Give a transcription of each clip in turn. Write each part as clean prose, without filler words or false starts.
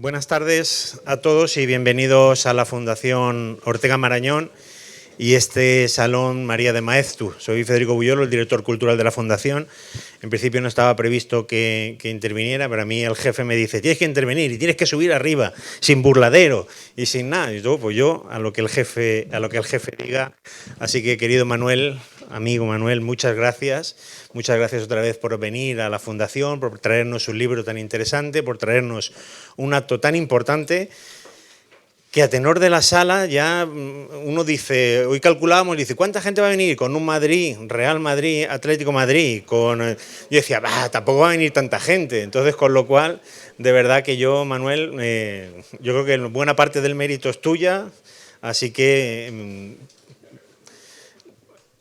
Buenas tardes a todos y bienvenidos a la Fundación Ortega Marañón y este Salón María de Maeztu. Soy Federico Buyolo, el director cultural de la Fundación. En principio no estaba previsto que interviniera, pero a mí el jefe me dice: tienes que intervenir y tienes que subir arriba, sin burladero y sin nada. Y yo a lo que el jefe diga. Así que, querido Manuel, amigo Manuel, muchas gracias. Muchas gracias otra vez por venir a la Fundación, por traernos un libro tan interesante, por traernos un acto tan importante, que a tenor de la sala ya uno dice, hoy calculábamos, dice, ¿cuánta gente va a venir? Con un Madrid, Real Madrid, Atlético Madrid, yo decía, tampoco va a venir tanta gente. Entonces, con lo cual, de verdad que yo, Manuel, yo creo que buena parte del mérito es tuya, así que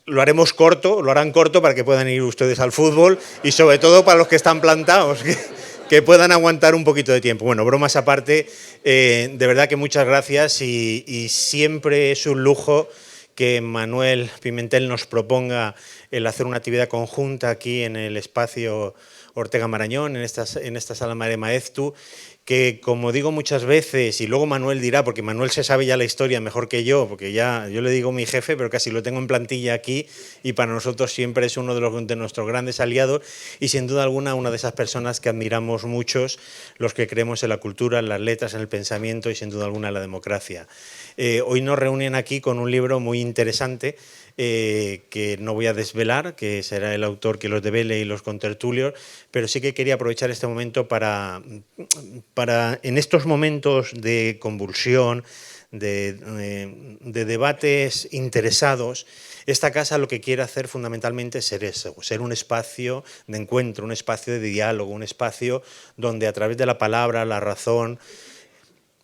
lo harán corto para que puedan ir ustedes al fútbol y sobre todo para los que están plantados, que puedan aguantar un poquito de tiempo. Bueno, bromas aparte, de verdad que muchas gracias y siempre es un lujo que Manuel Pimentel nos proponga el hacer una actividad conjunta aquí en el espacio Ortega Marañón, en esta sala María de Maeztu, que, como digo muchas veces, y luego Manuel dirá, porque Manuel se sabe ya la historia mejor que yo, porque ya yo le digo mi jefe, pero casi lo tengo en plantilla aquí, y para nosotros siempre es uno de nuestros grandes aliados, y sin duda alguna una de esas personas que admiramos muchos, los que creemos en la cultura, en las letras, en el pensamiento y sin duda alguna en la democracia. Hoy nos reúnen aquí con un libro muy interesante, que no voy a desvelar, que será el autor que los devele y los contertulios, pero sí que quería aprovechar este momento para en estos momentos de convulsión, de debates interesados, esta casa lo que quiere hacer fundamentalmente es ser eso, ser un espacio de encuentro, un espacio de diálogo, un espacio donde a través de la palabra, la razón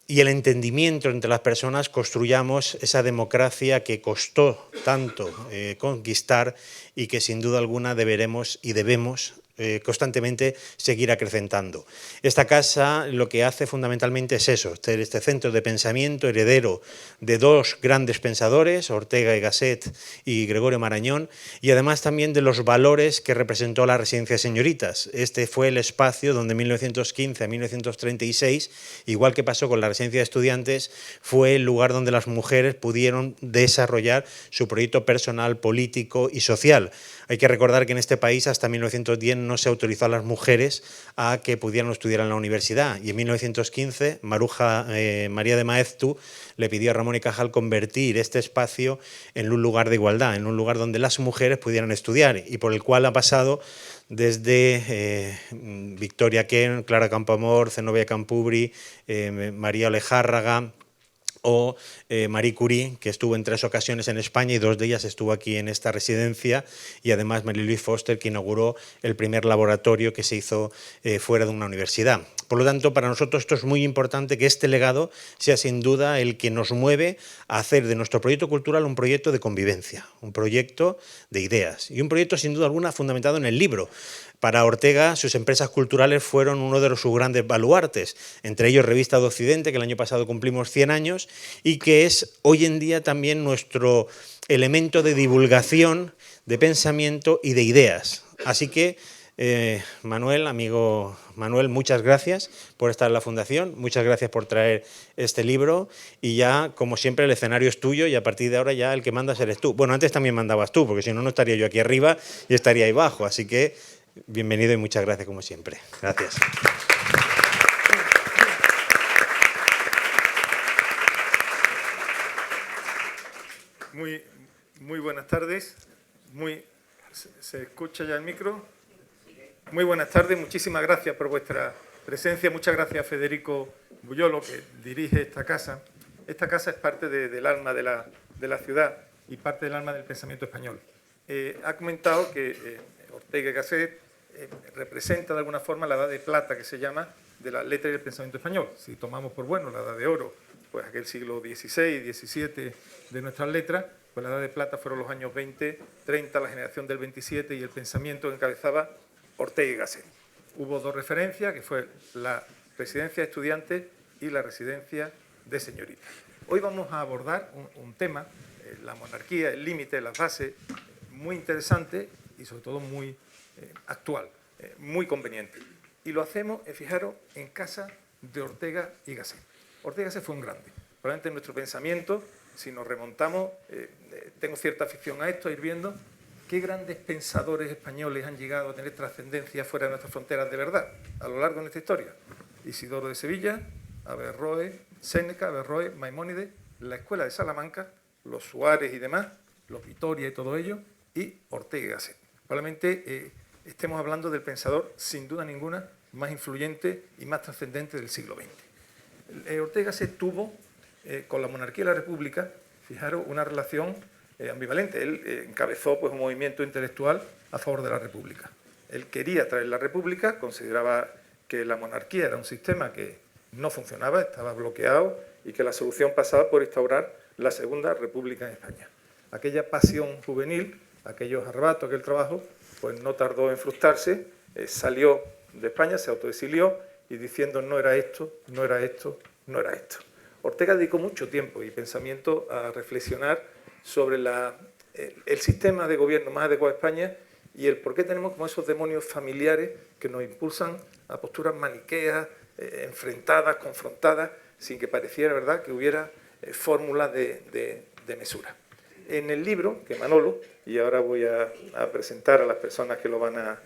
y el entendimiento entre las personas construyamos esa democracia que costó tanto conquistar y que sin duda alguna deberemos y debemos constantemente seguir acrecentando. Esta casa lo que hace fundamentalmente es eso, este centro de pensamiento heredero de dos grandes pensadores, Ortega y Gasset y Gregorio Marañón, y además también de los valores que representó la Residencia de Señoritas. Este fue el espacio donde en 1915 a 1936, igual que pasó con la Residencia de Estudiantes, fue el lugar donde las mujeres pudieron desarrollar su proyecto personal, político y social. Hay que recordar que en este país hasta 1910 no se autorizó a las mujeres a que pudieran estudiar en la universidad, y en 1915 María de Maeztu le pidió a Ramón y Cajal convertir este espacio en un lugar de igualdad, en un lugar donde las mujeres pudieran estudiar, y por el cual ha pasado desde Victoria Kent, Clara Campoamor, Zenobia Campubri, María Olejárraga o Marie Curie, que estuvo en 3 ocasiones en España y 2 de ellas estuvo aquí en esta residencia, y además Mary Louise Foster, que inauguró el primer laboratorio que se hizo fuera de una universidad. Por lo tanto, para nosotros esto es muy importante, que este legado sea sin duda el que nos mueve a hacer de nuestro proyecto cultural un proyecto de convivencia, un proyecto de ideas y un proyecto sin duda alguna fundamentado en el libro. Para Ortega, sus empresas culturales fueron uno de sus grandes baluartes, entre ellos Revista de Occidente, que el año pasado cumplimos 100 años, y que es hoy en día también nuestro elemento de divulgación, de pensamiento y de ideas. Así que, Manuel, amigo Manuel, muchas gracias por estar en la Fundación, muchas gracias por traer este libro, y ya, como siempre, el escenario es tuyo y a partir de ahora ya el que mandas eres tú. Bueno, antes también mandabas tú, porque si no, no estaría yo aquí arriba y estaría ahí abajo, así que bienvenido y muchas gracias como siempre. Gracias. Muy buenas tardes. ¿Se escucha ya el micro? Muy buenas tardes. Muchísimas gracias por vuestra presencia. Muchas gracias a Federico Buyolo, que dirige esta casa. Esta casa es parte del alma de la ciudad y parte del alma del pensamiento español. Ha comentado que Ortega y Gasset representa de alguna forma la edad de plata, que se llama, de la letra y del pensamiento español. Si tomamos por bueno la edad de oro, pues aquel siglo XVI, XVII de nuestras letras, pues la edad de plata fueron los años 20, 30, la generación del 27 y el pensamiento que encabezaba Ortega y Gasset. Hubo 2 referencias, que fue la Residencia de Estudiantes y la Residencia de Señoritas. Hoy vamos a abordar un tema, la monarquía, el límite, las bases, muy interesante y sobre todo muy actual, muy conveniente. Y lo hacemos, fijaros, en casa de Ortega y Gasset. Ortega y Gasset fue un grande. Probablemente en nuestro pensamiento, si nos remontamos, tengo cierta afición a esto, a ir viendo qué grandes pensadores españoles han llegado a tener trascendencia fuera de nuestras fronteras de verdad, a lo largo de nuestra historia. Isidoro de Sevilla, Averroes, Séneca, Averroes, Maimónides, la Escuela de Salamanca, los Suárez y demás, los Vitoria y todo ello, y Ortega y Gasset. Probablemente estemos hablando del pensador, sin duda ninguna, más influyente y más trascendente del siglo XX. Ortega y Gasset tuvo, con la monarquía y la república, fijaros, una relación ambivalente. Él encabezó pues, un movimiento intelectual a favor de la república. Él quería traer la república, consideraba que la monarquía era un sistema que no funcionaba, estaba bloqueado y que la solución pasaba por instaurar la segunda república en España. Aquella pasión juvenil, aquellos arrebatos, aquel trabajo, pues no tardó en frustrarse, salió de España, se autoexilió y diciendo no era esto, no era esto, no era esto. Ortega dedicó mucho tiempo y pensamiento a reflexionar sobre el sistema de gobierno más adecuado a España y el por qué tenemos como esos demonios familiares que nos impulsan a posturas maniqueas, enfrentadas, confrontadas, sin que pareciera, ¿verdad?, que hubiera fórmulas de mesura. En el libro, que Manolo, y ahora voy a presentar a las personas que lo van a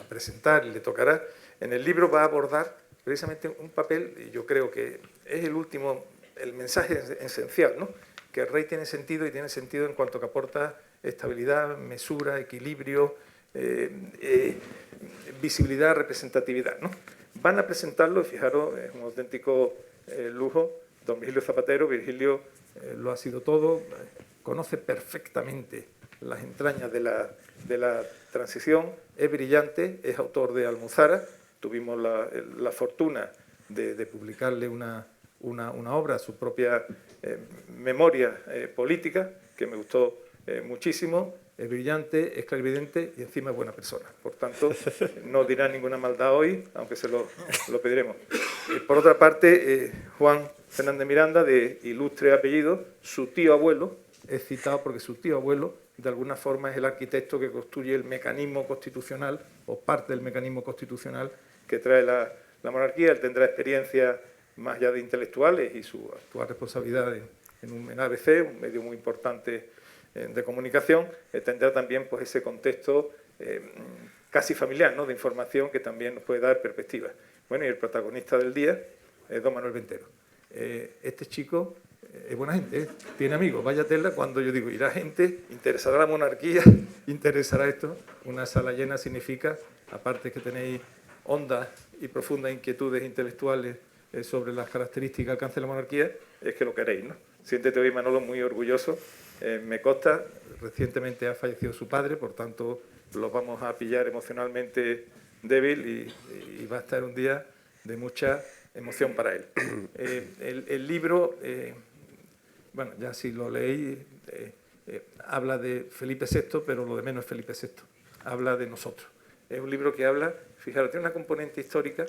presentar y le tocará, en el libro va a abordar precisamente un papel, y yo creo que es el mensaje esencial, ¿no?, que el rey tiene sentido y tiene sentido en cuanto que aporta estabilidad, mesura, equilibrio, visibilidad, representatividad, ¿no? Van a presentarlo, fijaros, es un auténtico lujo, don Virgilio Zapatero. Virgilio lo ha sido todo, conoce perfectamente las entrañas de la transición, es brillante, es autor de Almuzara, tuvimos la fortuna de publicarle una obra, su propia memoria política, que me gustó muchísimo, es brillante, es clarividente y encima es buena persona. Por tanto, no dirá ninguna maldad hoy, aunque se lo pediremos. Por otra parte, Juan Fernández Miranda, de ilustre apellido, su tío abuelo, es citado porque su tío abuelo, de alguna forma, es el arquitecto que construye el mecanismo constitucional, o parte del mecanismo constitucional que trae la monarquía. Él tendrá experiencia más allá de intelectuales y su actual responsabilidad en ABC, un medio muy importante de comunicación, tendrá también pues, ese contexto casi familiar, ¿no?, de información que también nos puede dar perspectiva. Bueno, y el protagonista del día es don Manuel Ventero. Este chico es buena gente, tiene amigos, vaya tela, cuando yo digo irá gente, interesará la monarquía, interesará esto. Una sala llena significa, aparte que tenéis hondas y profundas inquietudes intelectuales sobre las características que alcance la monarquía, es que lo queréis, ¿no? Siéntete hoy, Manolo, muy orgulloso. Me consta, recientemente ha fallecido su padre, por tanto los vamos a pillar emocionalmente débil y va a estar un día de mucha emoción para él. El libro, bueno, ya si lo leéis, habla de Felipe VI, pero lo de menos es Felipe VI, habla de nosotros. Es un libro que habla, fijaros, tiene una componente histórica,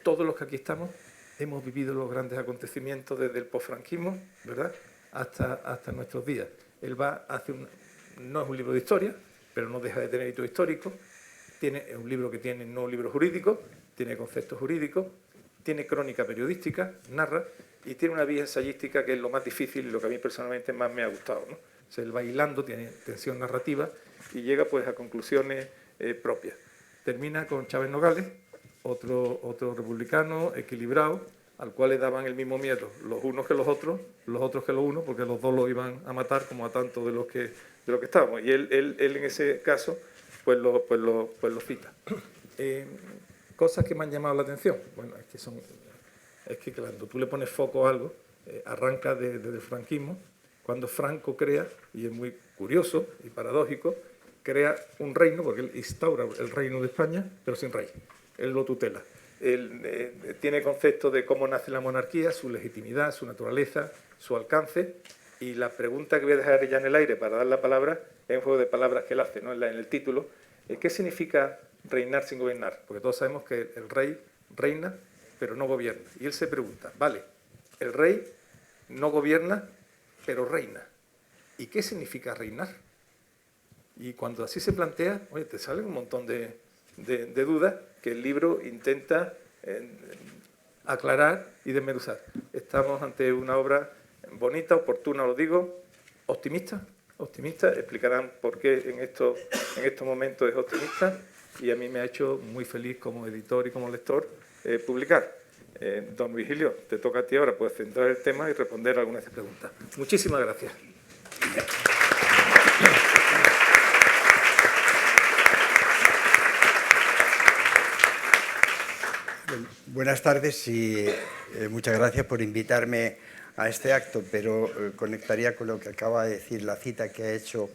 todos los que aquí estamos hemos vivido los grandes acontecimientos desde el posfranquismo, ¿verdad?, hasta nuestros días. Él no es un libro de historia, pero no deja de tener hito histórico. Es un libro que tiene no un libro jurídico, tiene conceptos jurídicos, tiene crónica periodística, narra, y tiene una vía ensayística que es lo más difícil y lo que a mí personalmente más me ha gustado, ¿no? O sea, él va hilando, tiene tensión narrativa y llega pues a conclusiones propias. Termina con Chávez Nogales, otro republicano equilibrado, al cual le daban el mismo miedo los unos que los otros que los unos, porque los dos lo iban a matar como a tantos de los que estábamos. Y él en ese caso pues lo cita. Cosas que me han llamado la atención. Bueno, es que cuando tú le pones foco a algo, arranca desde el franquismo, cuando Franco crea, y es muy curioso y paradójico, crea un reino, porque él instaura el reino de España, pero sin rey. Él lo tutela. Él tiene conceptos de cómo nace la monarquía, su legitimidad, su naturaleza, su alcance, y la pregunta que voy a dejar ya en el aire para dar la palabra es un juego de palabras que él hace, ¿no?, en el título. ¿Qué significa reinar sin gobernar? Porque todos sabemos que el rey reina, pero no gobierna. Y él se pregunta, vale, el rey no gobierna, pero reina. ¿Y qué significa reinar? Y cuando así se plantea, oye, te salen un montón de dudas que el libro intenta aclarar y desmenuzar. Estamos ante una obra bonita, oportuna, lo digo, optimista. Explicarán por qué en estos momentos es optimista, y a mí me ha hecho muy feliz como editor y como lector publicar. Don Virgilio, te toca a ti ahora, puedes centrar el tema y responder algunas de estas preguntas. Muchísimas gracias. Buenas tardes y muchas gracias por invitarme a este acto, pero conectaría con lo que acaba de decir la cita que ha hecho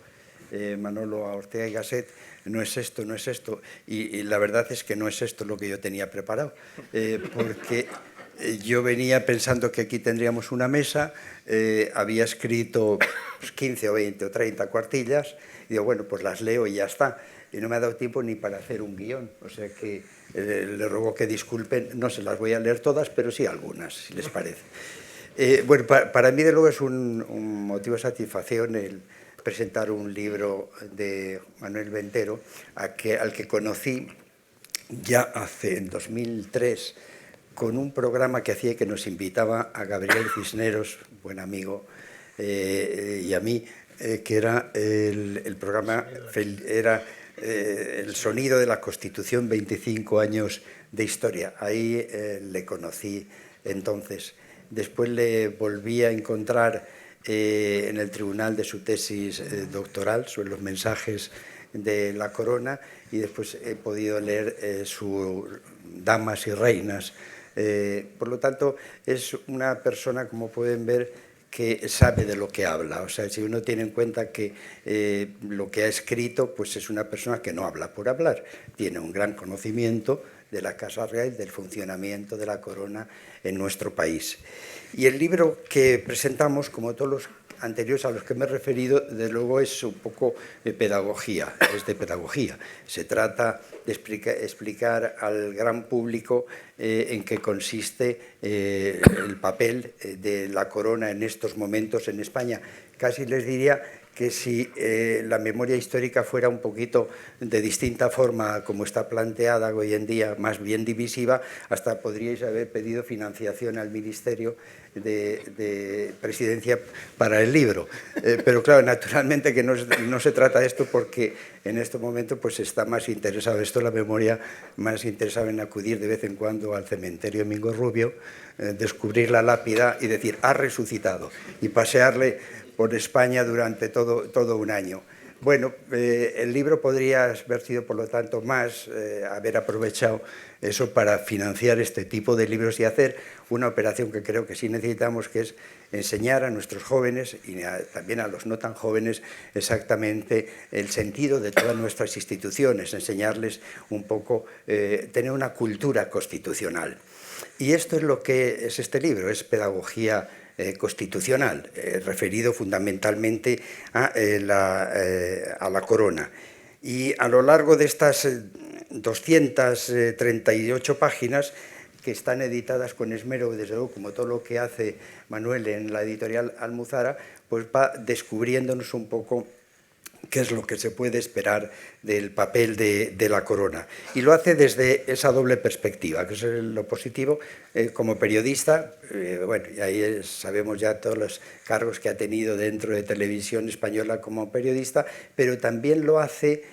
Manolo a Ortega y Gasset. No es esto, no es esto. Y la verdad es que no es esto lo que yo tenía preparado, porque yo venía pensando que aquí tendríamos una mesa, había escrito 15 o 20 o 30 cuartillas, y digo, bueno, pues las leo y ya está. Y no me ha dado tiempo ni para hacer un guión, o sea que le ruego que disculpen, no se las voy a leer todas, pero sí algunas, si les parece. Bueno, para mí de luego es un motivo de satisfacción el presentar un libro de Manuel Ventero, al que conocí ya en 2003, con un programa que hacía que nos invitaba a Gabriel Cisneros, buen amigo, y a mí, que era el programa, era el sonido de la Constitución, 25 años de historia. Ahí le conocí entonces. Después le volví a encontrar en el tribunal de su tesis doctoral sobre los mensajes de la corona, y después he podido leer su Damas y Reinas. Por lo tanto, es una persona, como pueden ver, que sabe de lo que habla. O sea, si uno tiene en cuenta que lo que ha escrito, pues es una persona que no habla por hablar, tiene un gran conocimiento de la Casa Real, del funcionamiento de la corona en nuestro país. Y el libro que presentamos, como todos los anteriores a los que me he referido, desde luego es un poco de pedagogía, es de pedagogía. Se trata de explicar al gran público en qué consiste el papel de la corona en estos momentos en España. Casi les diría que si la memoria histórica fuera un poquito de distinta forma como está planteada hoy en día, más bien divisiva, hasta podríais haber pedido financiación al Ministerio de Presidencia para el libro. Pero claro, naturalmente que no se trata de esto, porque en este momento pues está más interesado, esto la memoria, más interesado en acudir de vez en cuando al cementerio Mingo Rubio, descubrir la lápida y decir, ha resucitado, y pasearle por España durante todo un año. Bueno, el libro podría haber sido, por lo tanto, haber aprovechado eso para financiar este tipo de libros y hacer una operación que creo que sí necesitamos, que es enseñar a nuestros jóvenes y también a los no tan jóvenes exactamente el sentido de todas nuestras instituciones, enseñarles un poco, tener una cultura constitucional. Y esto es lo que es este libro, es pedagogía constitucional, referido fundamentalmente a la corona. Y a lo largo de estas 238 páginas, que están editadas con esmero, desde luego, como todo lo que hace Manuel en la editorial Almuzara, pues va descubriéndonos un poco qué es lo que se puede esperar del papel de la corona. Y lo hace desde esa doble perspectiva, que es lo positivo. Como periodista, bueno, y ahí sabemos ya todos los cargos que ha tenido dentro de Televisión Española como periodista, pero también lo hace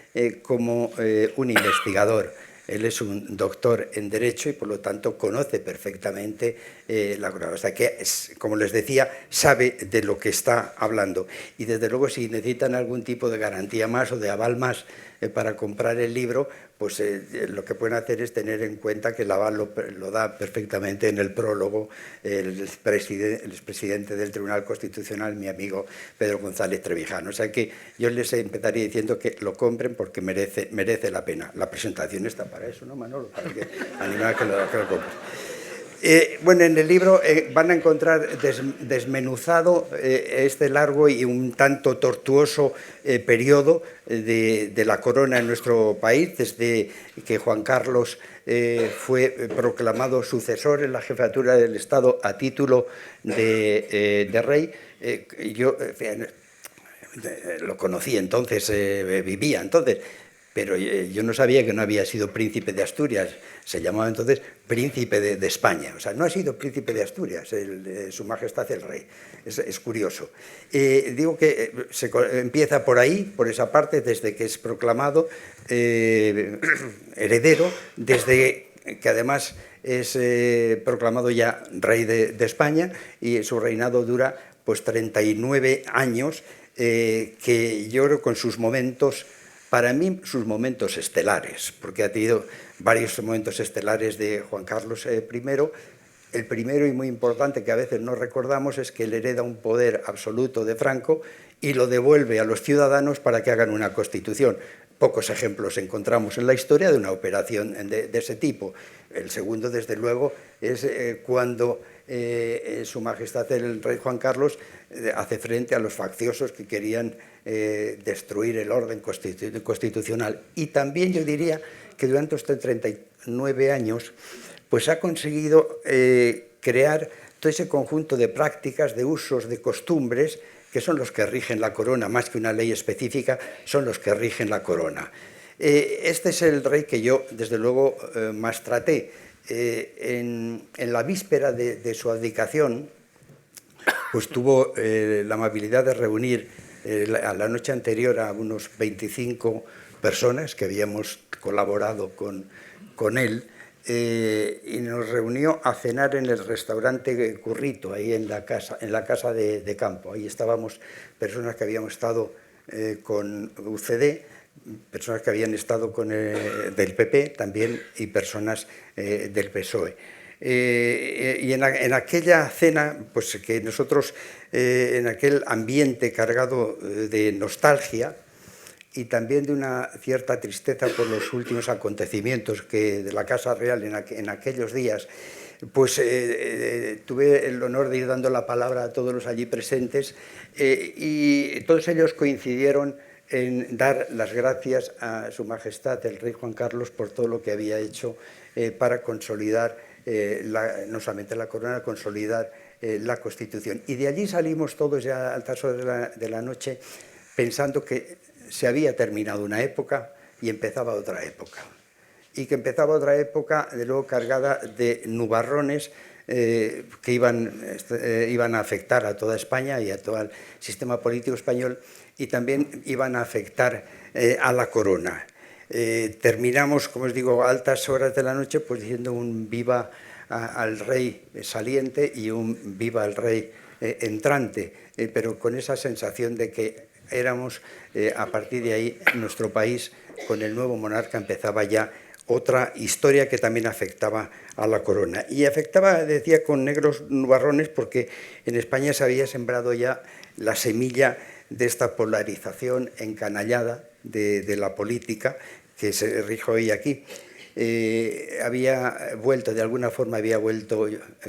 como un investigador. Él es un doctor en Derecho y, por lo tanto, conoce perfectamente la corona. O sea que, como les decía, sabe de lo que está hablando. Y, desde luego, si necesitan algún tipo de garantía más o de aval más para comprar el libro, pues lo que pueden hacer es tener en cuenta que el aval lo da perfectamente en el prólogo el expresidente del Tribunal Constitucional, mi amigo Pedro González Trevijano. O sea que yo les empezaría diciendo que lo compren porque merece la pena. La presentación está para eso, ¿no, Manolo? Para que animar a que lo compren. Bueno, en el libro van a encontrar desmenuzado este largo y un tanto tortuoso periodo de la corona en nuestro país, desde que Juan Carlos fue proclamado sucesor en la jefatura del Estado a título de rey. Yo lo conocí entonces, vivía entonces, pero yo no sabía que no había sido príncipe de Asturias, se llamaba entonces príncipe de España, o sea, no ha sido príncipe de Asturias, su majestad el rey, es curioso. Digo que empieza por ahí, por esa parte, desde que es proclamado heredero, desde que además es proclamado ya rey de España, y su reinado dura pues 39 años, que yo creo con sus momentos, para mí sus momentos estelares, porque ha tenido varios momentos estelares de Juan Carlos I. El primero y muy importante que a veces no recordamos es que él hereda un poder absoluto de Franco y lo devuelve a los ciudadanos para que hagan una constitución. Pocos ejemplos encontramos en la historia de una operación de ese tipo. El segundo, desde luego, es cuando Su Majestad el Rey Juan Carlos hace frente a los facciosos que querían destruir el orden constitucional. Y también yo diría que durante estos 39 años pues ha conseguido crear todo ese conjunto de prácticas, de usos, de costumbres, que son los que rigen la corona, más que una ley específica, son los que rigen la corona. Este es el rey que yo, desde luego, más traté. En la víspera de su abdicación, pues tuvo la amabilidad de reunir a la noche anterior a unos 25 personas que habíamos colaborado con él, y nos reunió a cenar en el restaurante Currito, ahí en la casa de campo. Ahí estábamos personas que habíamos estado con UCD, personas que habían estado del PP también, y personas del PSOE. Y en aquella cena, pues que nosotros, en aquel ambiente cargado de nostalgia y también de una cierta tristeza por los últimos acontecimientos de la Casa Real en aquellos días, pues tuve el honor de ir dando la palabra a todos los allí presentes, y todos ellos coincidieron en dar las gracias a Su Majestad el Rey Juan Carlos por todo lo que había hecho para consolidar no solamente la corona, consolidar la Constitución. Y de allí salimos todos ya a altas horas de la noche pensando que se había terminado una época y empezaba otra época. Y que empezaba otra época, de luego, cargada de nubarrones que iban a afectar a toda España y a todo el sistema político español, y también iban a afectar a la corona. Terminamos, como os digo, a altas horas de la noche, pues diciendo un viva al rey saliente y un viva al rey entrante, pero con esa sensación de que éramos, a partir de ahí, nuestro país, con el nuevo monarca, empezaba ya otra historia que también afectaba a la corona. Y afectaba, decía, con negros nubarrones, porque en España se había sembrado ya la semilla de esta polarización encanallada de la política que se rige hoy aquí. Había vuelto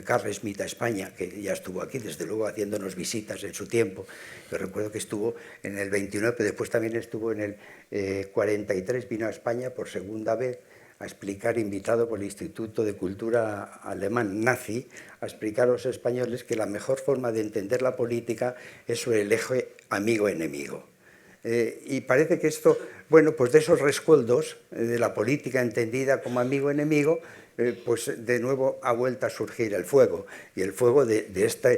Carles Schmitt a España, que ya estuvo aquí, desde luego, haciéndonos visitas en su tiempo. Yo recuerdo que estuvo en el 29, pero después también estuvo en el 43, vino a España por segunda vez a explicar, invitado por el Instituto de Cultura Alemán nazi, a explicar a los españoles que la mejor forma de entender la política es sobre el eje amigo-enemigo. Y parece que esto, bueno, pues de esos rescoldos de la política entendida como amigo-enemigo, pues de nuevo ha vuelto a surgir el fuego, y el fuego de esta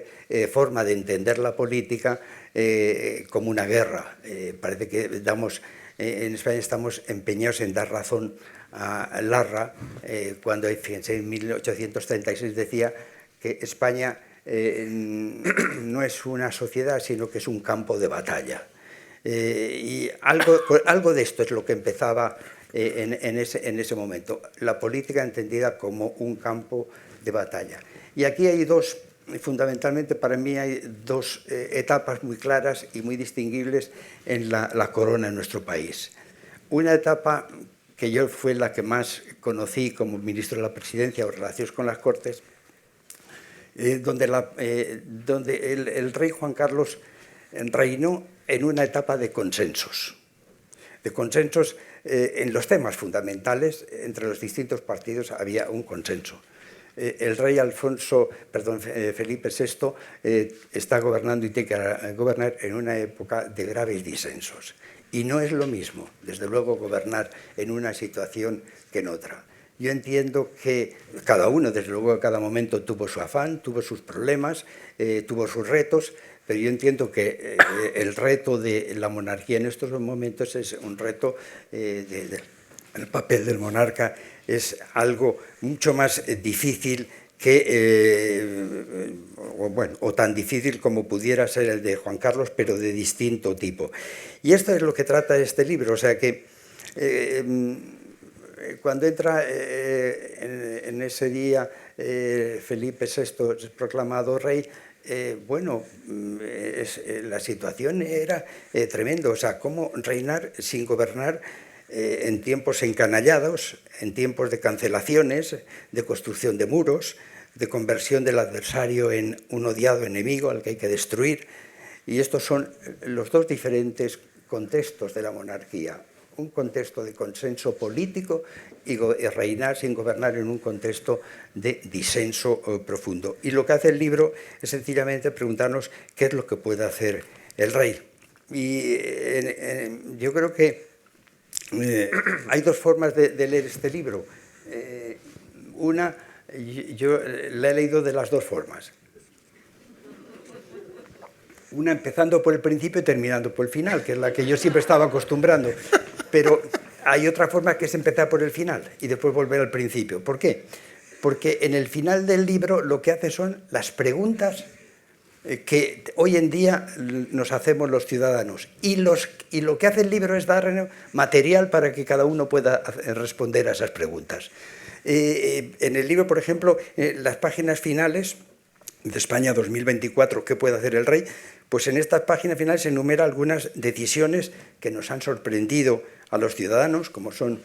forma de entender la política como una guerra. Parece que en España estamos empeñados en dar razón a Larra, cuando, fíjense, en 1836 decía que España no es una sociedad, sino que es un campo de batalla. Y algo de esto es lo que empezaba en ese momento, la política entendida como un campo de batalla. Y aquí hay fundamentalmente para mí hay dos etapas muy claras y muy distinguibles en la corona en nuestro país. Una etapa que yo fue la que más conocí como ministro de la Presidencia o Relaciones con las Cortes, donde el rey Juan Carlos reinó en una etapa de consensos en los temas fundamentales. Entre los distintos partidos había un consenso. el rey Felipe VI está gobernando y tiene que gobernar en una época de graves disensos. Y no es lo mismo, desde luego, gobernar en una situación que en otra. Yo entiendo que cada uno, desde luego, en cada momento tuvo su afán, tuvo sus problemas, tuvo sus retos, pero yo entiendo que el reto de la monarquía en estos momentos es un reto el papel del monarca es algo mucho más difícil o tan difícil como pudiera ser el de Juan Carlos, pero de distinto tipo. Y esto es lo que trata este libro, o sea que cuando entra en ese día Felipe VI es proclamado rey, la situación era tremenda, o sea, cómo reinar sin gobernar en tiempos encanallados, en tiempos de cancelaciones, de construcción de muros, de conversión del adversario en un odiado enemigo al que hay que destruir. Y estos son los dos diferentes contextos de la monarquía. Un contexto de consenso político y reinar sin gobernar en un contexto de disenso profundo. Y lo que hace el libro es sencillamente preguntarnos qué es lo que puede hacer el rey. Y yo creo que hay dos formas de leer este libro. Una, yo la he leído de las dos formas. Una empezando por el principio y terminando por el final, que es la que yo siempre estaba acostumbrando. Pero hay otra forma que es empezar por el final y después volver al principio. ¿Por qué? Porque en el final del libro lo que hace son las preguntas que hoy en día nos hacemos los ciudadanos. Y lo que hace el libro es dar material para que cada uno pueda responder a esas preguntas. En el libro, por ejemplo, las páginas finales de España 2024, ¿qué puede hacer el rey? Pues en estas páginas finales se enumera algunas decisiones que nos han sorprendido a los ciudadanos, como son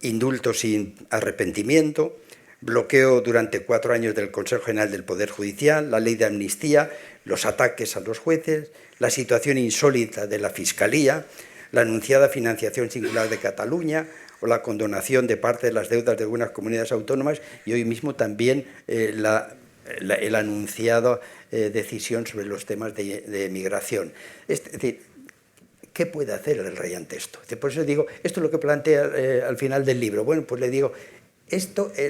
indultos sin arrepentimiento, bloqueo durante 4 años del Consejo General del Poder Judicial, la ley de amnistía, los ataques a los jueces, la situación insólita de la Fiscalía, la anunciada financiación singular de Cataluña o la condonación de parte de las deudas de algunas comunidades autónomas y hoy mismo también el anunciado decisión sobre los temas de migración. Es decir, ¿qué puede hacer el rey ante esto? Por eso digo, esto es lo que plantea al final del libro. Bueno, pues le digo,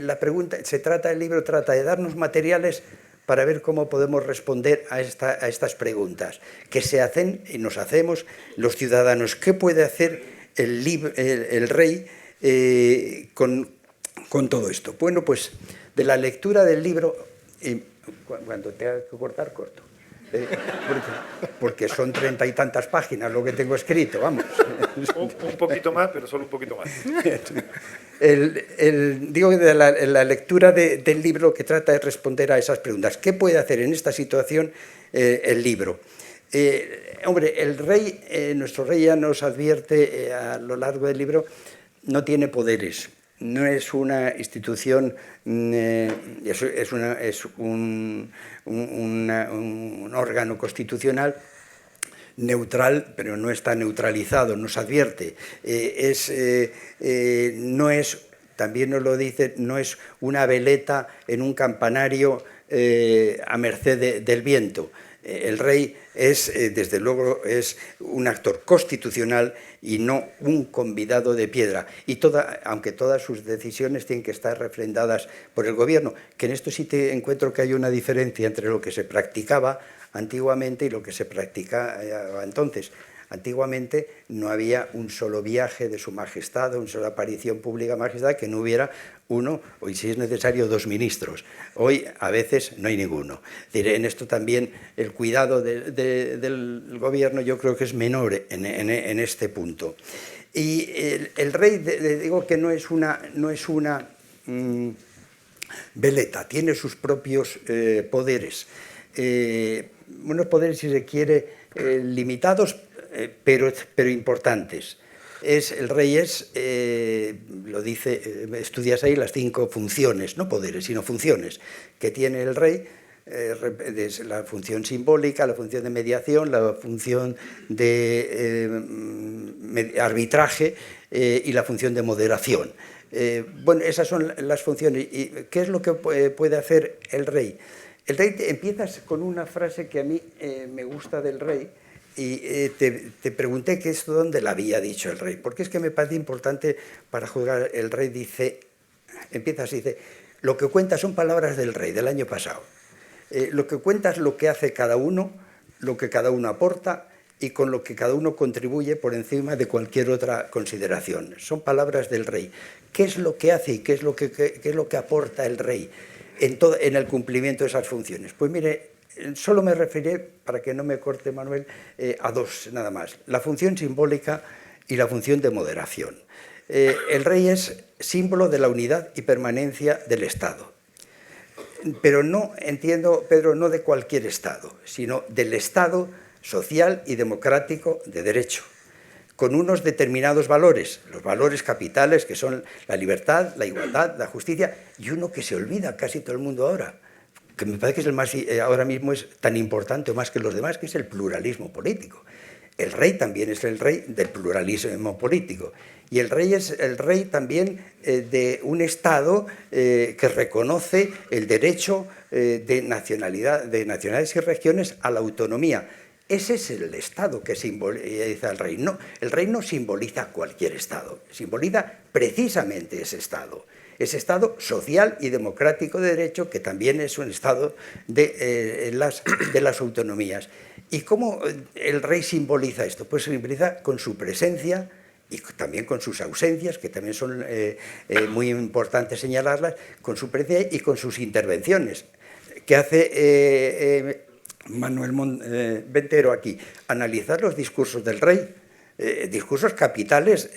la pregunta, el libro trata de darnos materiales para ver cómo podemos responder a estas preguntas que se hacen y nos hacemos los ciudadanos. ¿Qué puede hacer el rey con todo esto? Bueno, pues de la lectura del libro, cuando tenga que cortar, corto. Porque son 30 y tantas páginas lo que tengo escrito, vamos. Un poquito más, pero solo un poquito más. Digo que de la lectura del libro que trata de responder a esas preguntas. ¿Qué puede hacer en esta situación el libro? Hombre, el rey, nuestro rey ya nos advierte a lo largo del libro, no tiene poderes. No es una institución, es un órgano constitucional neutral, pero no está neutralizado, nos advierte. No es, también nos lo dice, no es una veleta en un campanario a merced del viento. El rey desde luego, es un actor constitucional y no un convidado de piedra. Y aunque todas sus decisiones tienen que estar refrendadas por el gobierno, que en esto sí te encuentro que hay una diferencia entre lo que se practicaba antiguamente y lo que se practicaba entonces. Antiguamente no había un solo viaje de su majestad, una sola aparición pública de majestad que no hubiera uno, o si es necesario, 2 ministros. Hoy a veces no hay ninguno. En esto también el cuidado del gobierno yo creo que es menor en este punto. Y el rey, digo que no es una veleta, tiene sus propios poderes. Unos poderes, si se quiere, limitados, pero importantes. El rey lo dice, estudias ahí las 5 funciones, no poderes, sino funciones que tiene el rey, la función simbólica, la función de mediación, la función de arbitraje y la función de moderación. Bueno, esas son las funciones. ¿Y qué es lo que puede hacer el rey? El rey empiezas con una frase que a mí me gusta del rey, y te pregunté que esto dónde la había dicho el rey, porque es que me parece importante para juzgar. El rey dice, empieza así, dice, lo que cuenta son palabras del rey del año pasado. Lo que cuenta es lo que hace cada uno, lo que cada uno aporta y con lo que cada uno contribuye por encima de cualquier otra consideración. Son palabras del rey. ¿Qué es lo que hace y qué es lo que aporta el rey en el cumplimiento de esas funciones? Pues mire, solo me referiré, para que no me corte Manuel, a dos nada más. La función simbólica y la función de moderación. El rey es símbolo de la unidad y permanencia del Estado. Pero no, entiendo, Pedro, no de cualquier Estado, sino del Estado social y democrático de derecho, con unos determinados valores, los valores capitales que son la libertad, la igualdad, la justicia, y uno que se olvida casi todo el mundo ahora, que me parece que es el más, ahora mismo es tan importante o más que los demás, que es el pluralismo político. El rey también es el rey del pluralismo político. Y el rey es el rey también de un Estado que reconoce el derecho de nacionalidades y regiones a la autonomía. Ese es el Estado que simboliza el rey. No, el rey no simboliza cualquier Estado, simboliza precisamente ese Estado. Ese Estado social y democrático de derecho, que también es un Estado de las autonomías. ¿Y cómo el rey simboliza esto? Pues simboliza con su presencia y también con sus ausencias, que también son muy importantes señalarlas, con su presencia y con sus intervenciones, que hace Manuel Ventero aquí, analizar los discursos del rey, discursos capitales,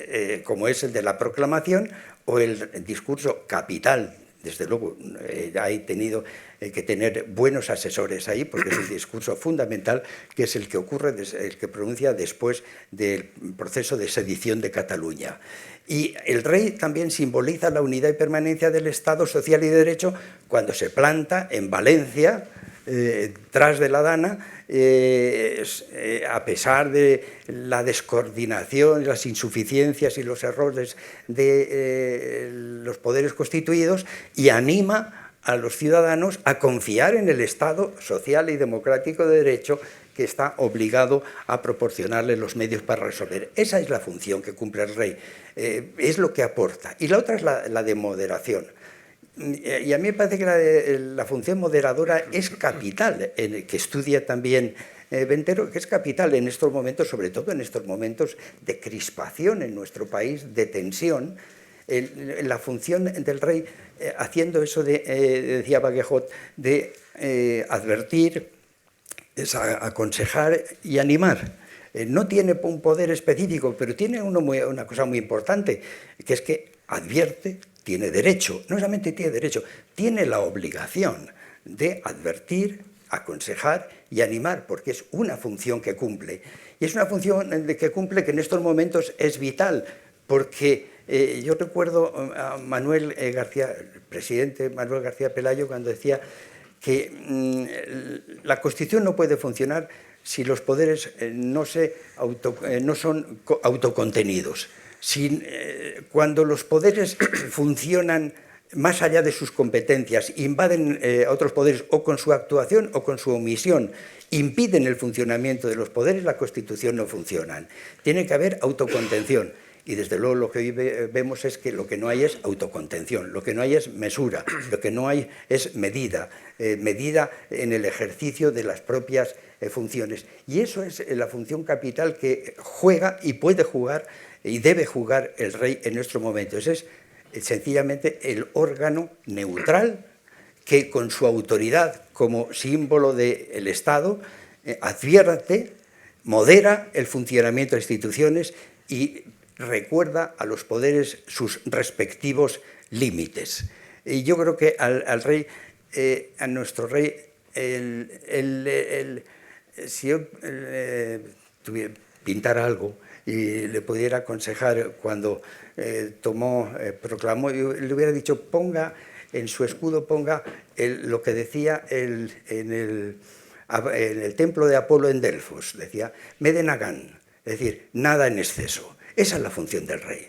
como es el de la proclamación, o el discurso capital. Desde luego, he tenido que tener buenos asesores ahí, porque es un discurso fundamental, que es el que ocurre, el que pronuncia después del proceso de sedición de Cataluña. Y el rey también simboliza la unidad y permanencia del Estado social y de derecho cuando se planta en Valencia, tras de la Dana, a pesar de la descoordinación, las insuficiencias y los errores de los poderes constituidos, y anima a los ciudadanos a confiar en el Estado social y democrático de derecho, que está obligado a proporcionarle los medios para resolver. Esa es la función que cumple el rey, es lo que aporta. Y la otra es la de moderación. Y a mí me parece que la función moderadora es capital, que estudia también Ventero, que es capital en estos momentos, sobre todo en estos momentos de crispación en nuestro país, de tensión. La función del rey, haciendo eso decía Vaguejot, de advertir, es aconsejar y animar. No tiene un poder específico, pero tiene una cosa muy importante, que es que advierte, tiene derecho, no solamente tiene derecho, tiene la obligación de advertir, aconsejar y animar, porque es una función que cumple. Y es una función que cumple que en estos momentos es vital, porque yo recuerdo a Manuel García, el presidente Manuel García Pelayo, cuando decía que la Constitución no puede funcionar si los poderes no son autocontenidos. Cuando los poderes funcionan más allá de sus competencias, invaden otros poderes o con su actuación o con su omisión, impiden el funcionamiento de los poderes, la Constitución no funciona. Tiene que haber autocontención. Y desde luego lo que hoy vemos es que lo que no hay es autocontención, lo que no hay es mesura, lo que no hay es medida en el ejercicio de las propias funciones. Y eso es la función capital que juega y puede jugar y debe jugar el rey en nuestro momento. Ese es sencillamente el órgano neutral que con su autoridad como símbolo del Estado advierte, modera el funcionamiento de instituciones y recuerda a los poderes sus respectivos límites. Y yo creo que al rey, a nuestro rey, si yo pintara algo y le pudiera aconsejar cuando proclamó, yo le hubiera dicho, ponga en su escudo, ponga lo que decía en el templo de Apolo en Delfos, decía, Medenagán, es decir, nada en exceso. Esa es la función del rey,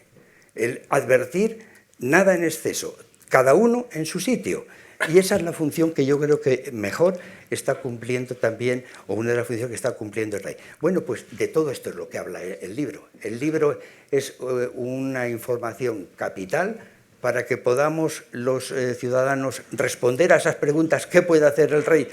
el advertir nada en exceso, cada uno en su sitio. Y esa es la función que yo creo que mejor está cumpliendo también, o una de las funciones que está cumpliendo el rey. Bueno, pues de todo esto es lo que habla el libro. El libro es una información capital para que podamos los ciudadanos responder a esas preguntas: ¿qué puede hacer el rey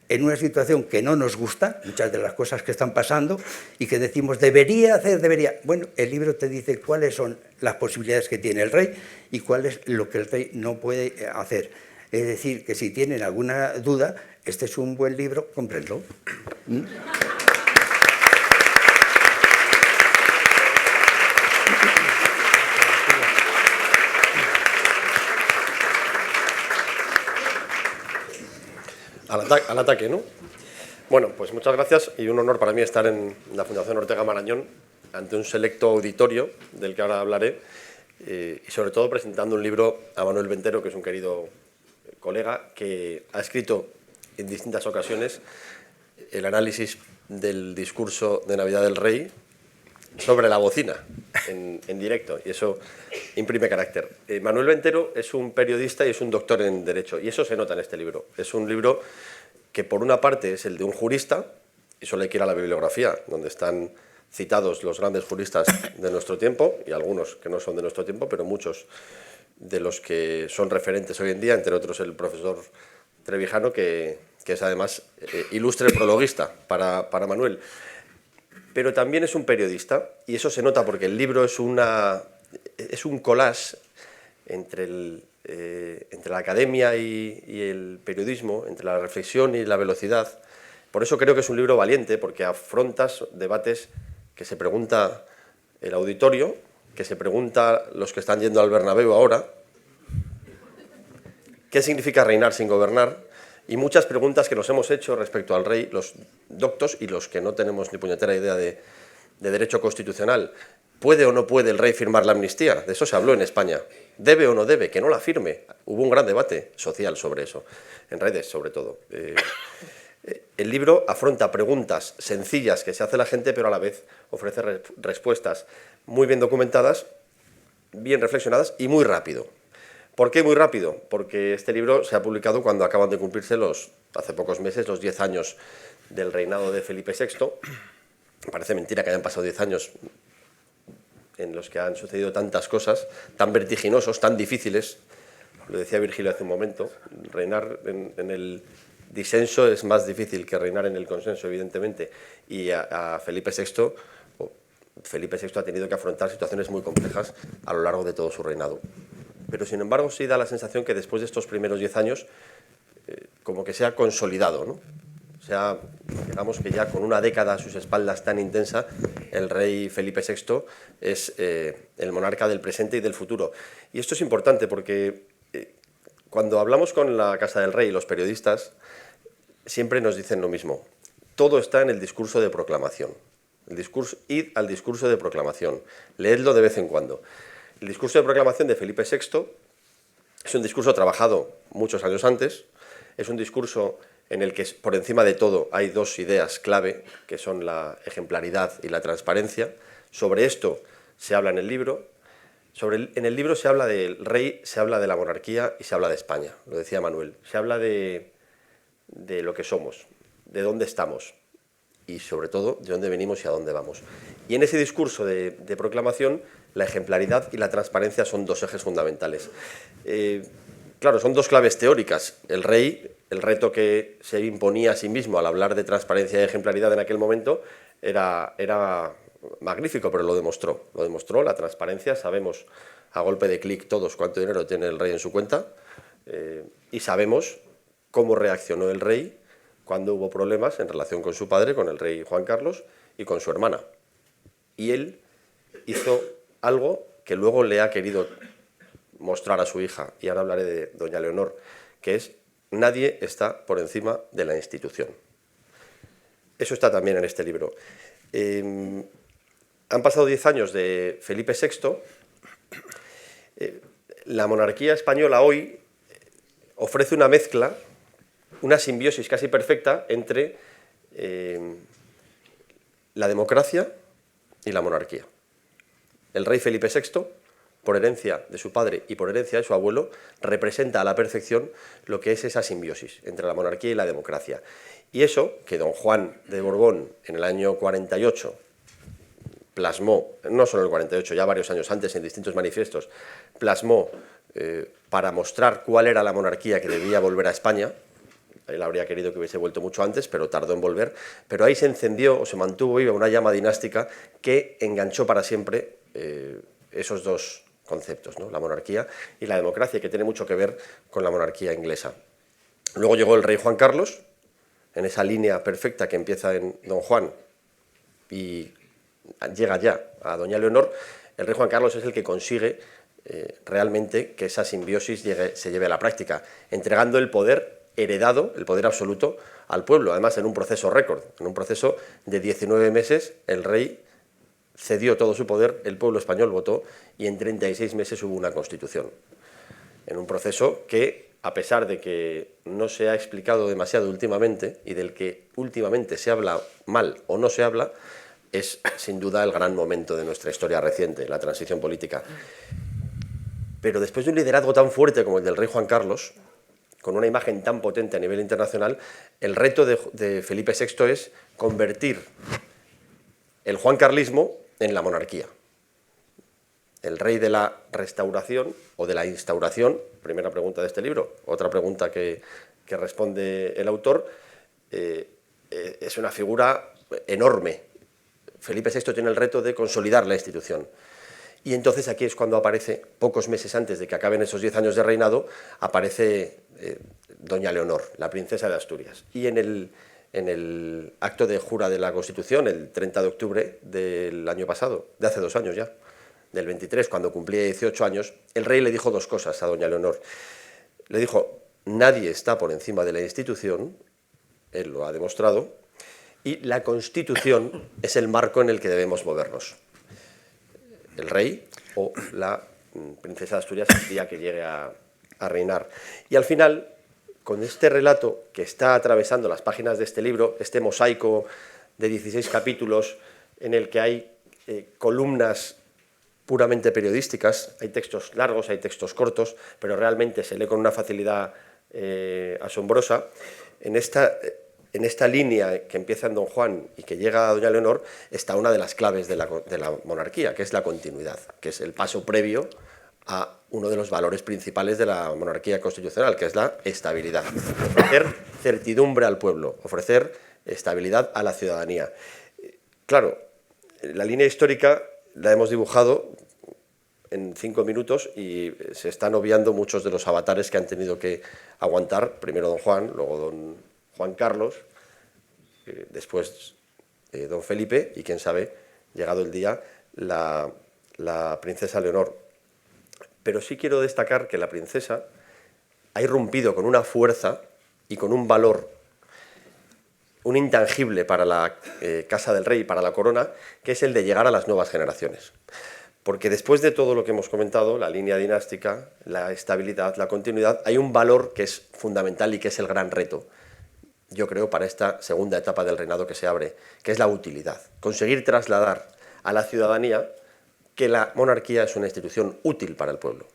en una situación que no nos gusta, muchas de las cosas que están pasando, y que decimos, debería hacer, debería? Bueno, el libro te dice cuáles son las posibilidades que tiene el rey y cuál es lo que el rey no puede hacer. Es decir, que si tienen alguna duda, este es un buen libro, cómprenlo. Al ataque, ¿no? Bueno, pues muchas gracias y un honor para mí estar en la Fundación Ortega Marañón ante un selecto auditorio del que ahora hablaré y sobre todo presentando un libro a Manuel Ventero, que es un querido colega que ha escrito en distintas ocasiones el análisis del discurso de Navidad del Rey sobre la bocina, en directo, y eso imprime carácter. Manuel Ventero es un periodista y es un doctor en Derecho, y eso se nota en este libro. Es un libro que por una parte es el de un jurista, y solo hay que ir a la bibliografía, donde están citados los grandes juristas de nuestro tiempo, y algunos que no son de nuestro tiempo, pero muchos de los que son referentes hoy en día, entre otros el profesor Trevijano, que es además ilustre prologuista para Manuel. Pero también es un periodista, y eso se nota porque el libro es un collage entre la academia y el periodismo, entre la reflexión y la velocidad. Por eso creo que es un libro valiente, porque afrontas debates que se pregunta el auditorio, que se pregunta los que están yendo al Bernabéu ahora, ¿qué significa reinar sin gobernar? Y muchas preguntas que nos hemos hecho respecto al rey, los doctos y los que no tenemos ni puñetera idea de derecho constitucional. ¿Puede o no puede el rey firmar la amnistía? De eso se habló en España. ¿Debe o no debe? Que no la firme. Hubo un gran debate social sobre eso, en redes sobre todo. El libro afronta preguntas sencillas que se hace la gente, pero a la vez ofrece respuestas muy bien documentadas, bien reflexionadas y muy rápido. ¿Por qué muy rápido? Porque este libro se ha publicado cuando acaban de cumplirse hace pocos meses, los 10 años del reinado de Felipe VI. Parece mentira que hayan pasado 10 años en los que han sucedido tantas cosas, tan vertiginosos, tan difíciles. Lo decía Virgilio hace un momento, reinar en el disenso es más difícil que reinar en el consenso, evidentemente, y a Felipe VI ha tenido que afrontar situaciones muy complejas a lo largo de todo su reinado. Pero, sin embargo, sí da la sensación que después de estos primeros 10 años, como que se ha consolidado, ¿no? O sea, digamos que ya con una década a sus espaldas tan intensa, el rey Felipe VI es el monarca del presente y del futuro. Y esto es importante porque cuando hablamos con la Casa del Rey y los periodistas, siempre nos dicen lo mismo. Todo está en el discurso de proclamación. Id al discurso de proclamación. Leedlo de vez en cuando. El discurso de proclamación de Felipe VI es un discurso trabajado muchos años antes, es un discurso en el que por encima de todo hay dos ideas clave, que son la ejemplaridad y la transparencia. Sobre esto se habla en el libro. En el libro se habla del rey, se habla de la monarquía y se habla de España, lo decía Manuel. Se habla de lo que somos, de dónde estamos y sobre todo de dónde venimos y a dónde vamos. Y en ese discurso de proclamación, la ejemplaridad y la transparencia son dos ejes fundamentales. Claro, son dos claves teóricas. El rey, el reto que se imponía a sí mismo al hablar de transparencia y ejemplaridad en aquel momento era magnífico, pero lo demostró. Lo demostró, la transparencia, sabemos a golpe de clic todos cuánto dinero tiene el rey en su cuenta y sabemos cómo reaccionó el rey cuando hubo problemas en relación con su padre, con el rey Juan Carlos y con su hermana. Y él hizo algo que luego le ha querido mostrar a su hija, y ahora hablaré de doña Leonor, que es: nadie está por encima de la institución. Eso está también en este libro. Han pasado 10 años de Felipe VI. La monarquía española hoy ofrece una mezcla, una simbiosis casi perfecta entre la democracia y la monarquía. El rey Felipe VI por herencia de su padre y por herencia de su abuelo, representa a la perfección lo que es esa simbiosis entre la monarquía y la democracia. Y eso que don Juan de Borbón en el año 48 plasmó, no solo en el 48, ya varios años antes en distintos manifiestos, plasmó para mostrar cuál era la monarquía que debía volver a España. Él habría querido que hubiese vuelto mucho antes, pero tardó en volver. Pero ahí se encendió o se mantuvo viva una llama dinástica que enganchó para siempre esos dos conceptos, ¿no? La monarquía y la democracia, que tiene mucho que ver con la monarquía inglesa. Luego llegó el rey Juan Carlos, en esa línea perfecta que empieza en don Juan y llega ya a doña Leonor. El rey Juan Carlos es el que consigue realmente que esa simbiosis se lleve a la práctica, entregando el poder heredado, el poder absoluto, al pueblo, además en un proceso récord, en un proceso de 19 meses, el rey cedió todo su poder, el pueblo español votó y en 36 meses hubo una constitución. En un proceso que, a pesar de que no se ha explicado demasiado últimamente y del que últimamente se habla mal o no se habla, es sin duda el gran momento de nuestra historia reciente, la transición política. Pero después de un liderazgo tan fuerte como el del rey Juan Carlos, con una imagen tan potente a nivel internacional, el reto de Felipe VI es convertir el juancarlismo en la monarquía. El rey de la restauración o de la instauración, primera pregunta de este libro, otra pregunta que responde el autor, es una figura enorme. Felipe VI tiene el reto de consolidar la institución. Y entonces aquí es cuando aparece, pocos meses antes de que acaben esos 10 años de reinado, aparece doña Leonor, la princesa de Asturias. Y en el acto de jura de la Constitución, el 30 de octubre del año pasado, de hace 2 años ya, del 23, cuando cumplía 18 años, el rey le dijo 2 cosas a doña Leonor. Le dijo, nadie está por encima de la institución, él lo ha demostrado, y la Constitución es el marco en el que debemos movernos. El rey o la princesa de Asturias el día que llegue a reinar. Y al final, con este relato que está atravesando las páginas de este libro, este mosaico de 16 capítulos en el que hay columnas puramente periodísticas, hay textos largos, hay textos cortos, pero realmente se lee con una facilidad asombrosa. En esta línea que empieza en don Juan y que llega a doña Leonor está una de las claves de la monarquía, que es la continuidad, que es el paso previo a uno de los valores principales de la monarquía constitucional, que es la estabilidad. Ofrecer certidumbre al pueblo, ofrecer estabilidad a la ciudadanía. Claro, la línea histórica la hemos dibujado en 5 minutos y se están obviando muchos de los avatares que han tenido que aguantar, primero don Juan, luego don Juan Carlos, después don Felipe y, quién sabe, llegado el día, la princesa Leonor. Pero sí quiero destacar que la princesa ha irrumpido con una fuerza y con un valor, un intangible para la Casa del Rey y para la corona, que es el de llegar a las nuevas generaciones. Porque después de todo lo que hemos comentado, la línea dinástica, la estabilidad, la continuidad, hay un valor que es fundamental y que es el gran reto, yo creo, para esta segunda etapa del reinado que se abre, que es la utilidad. Conseguir trasladar a la ciudadanía que la monarquía es una institución útil para el pueblo.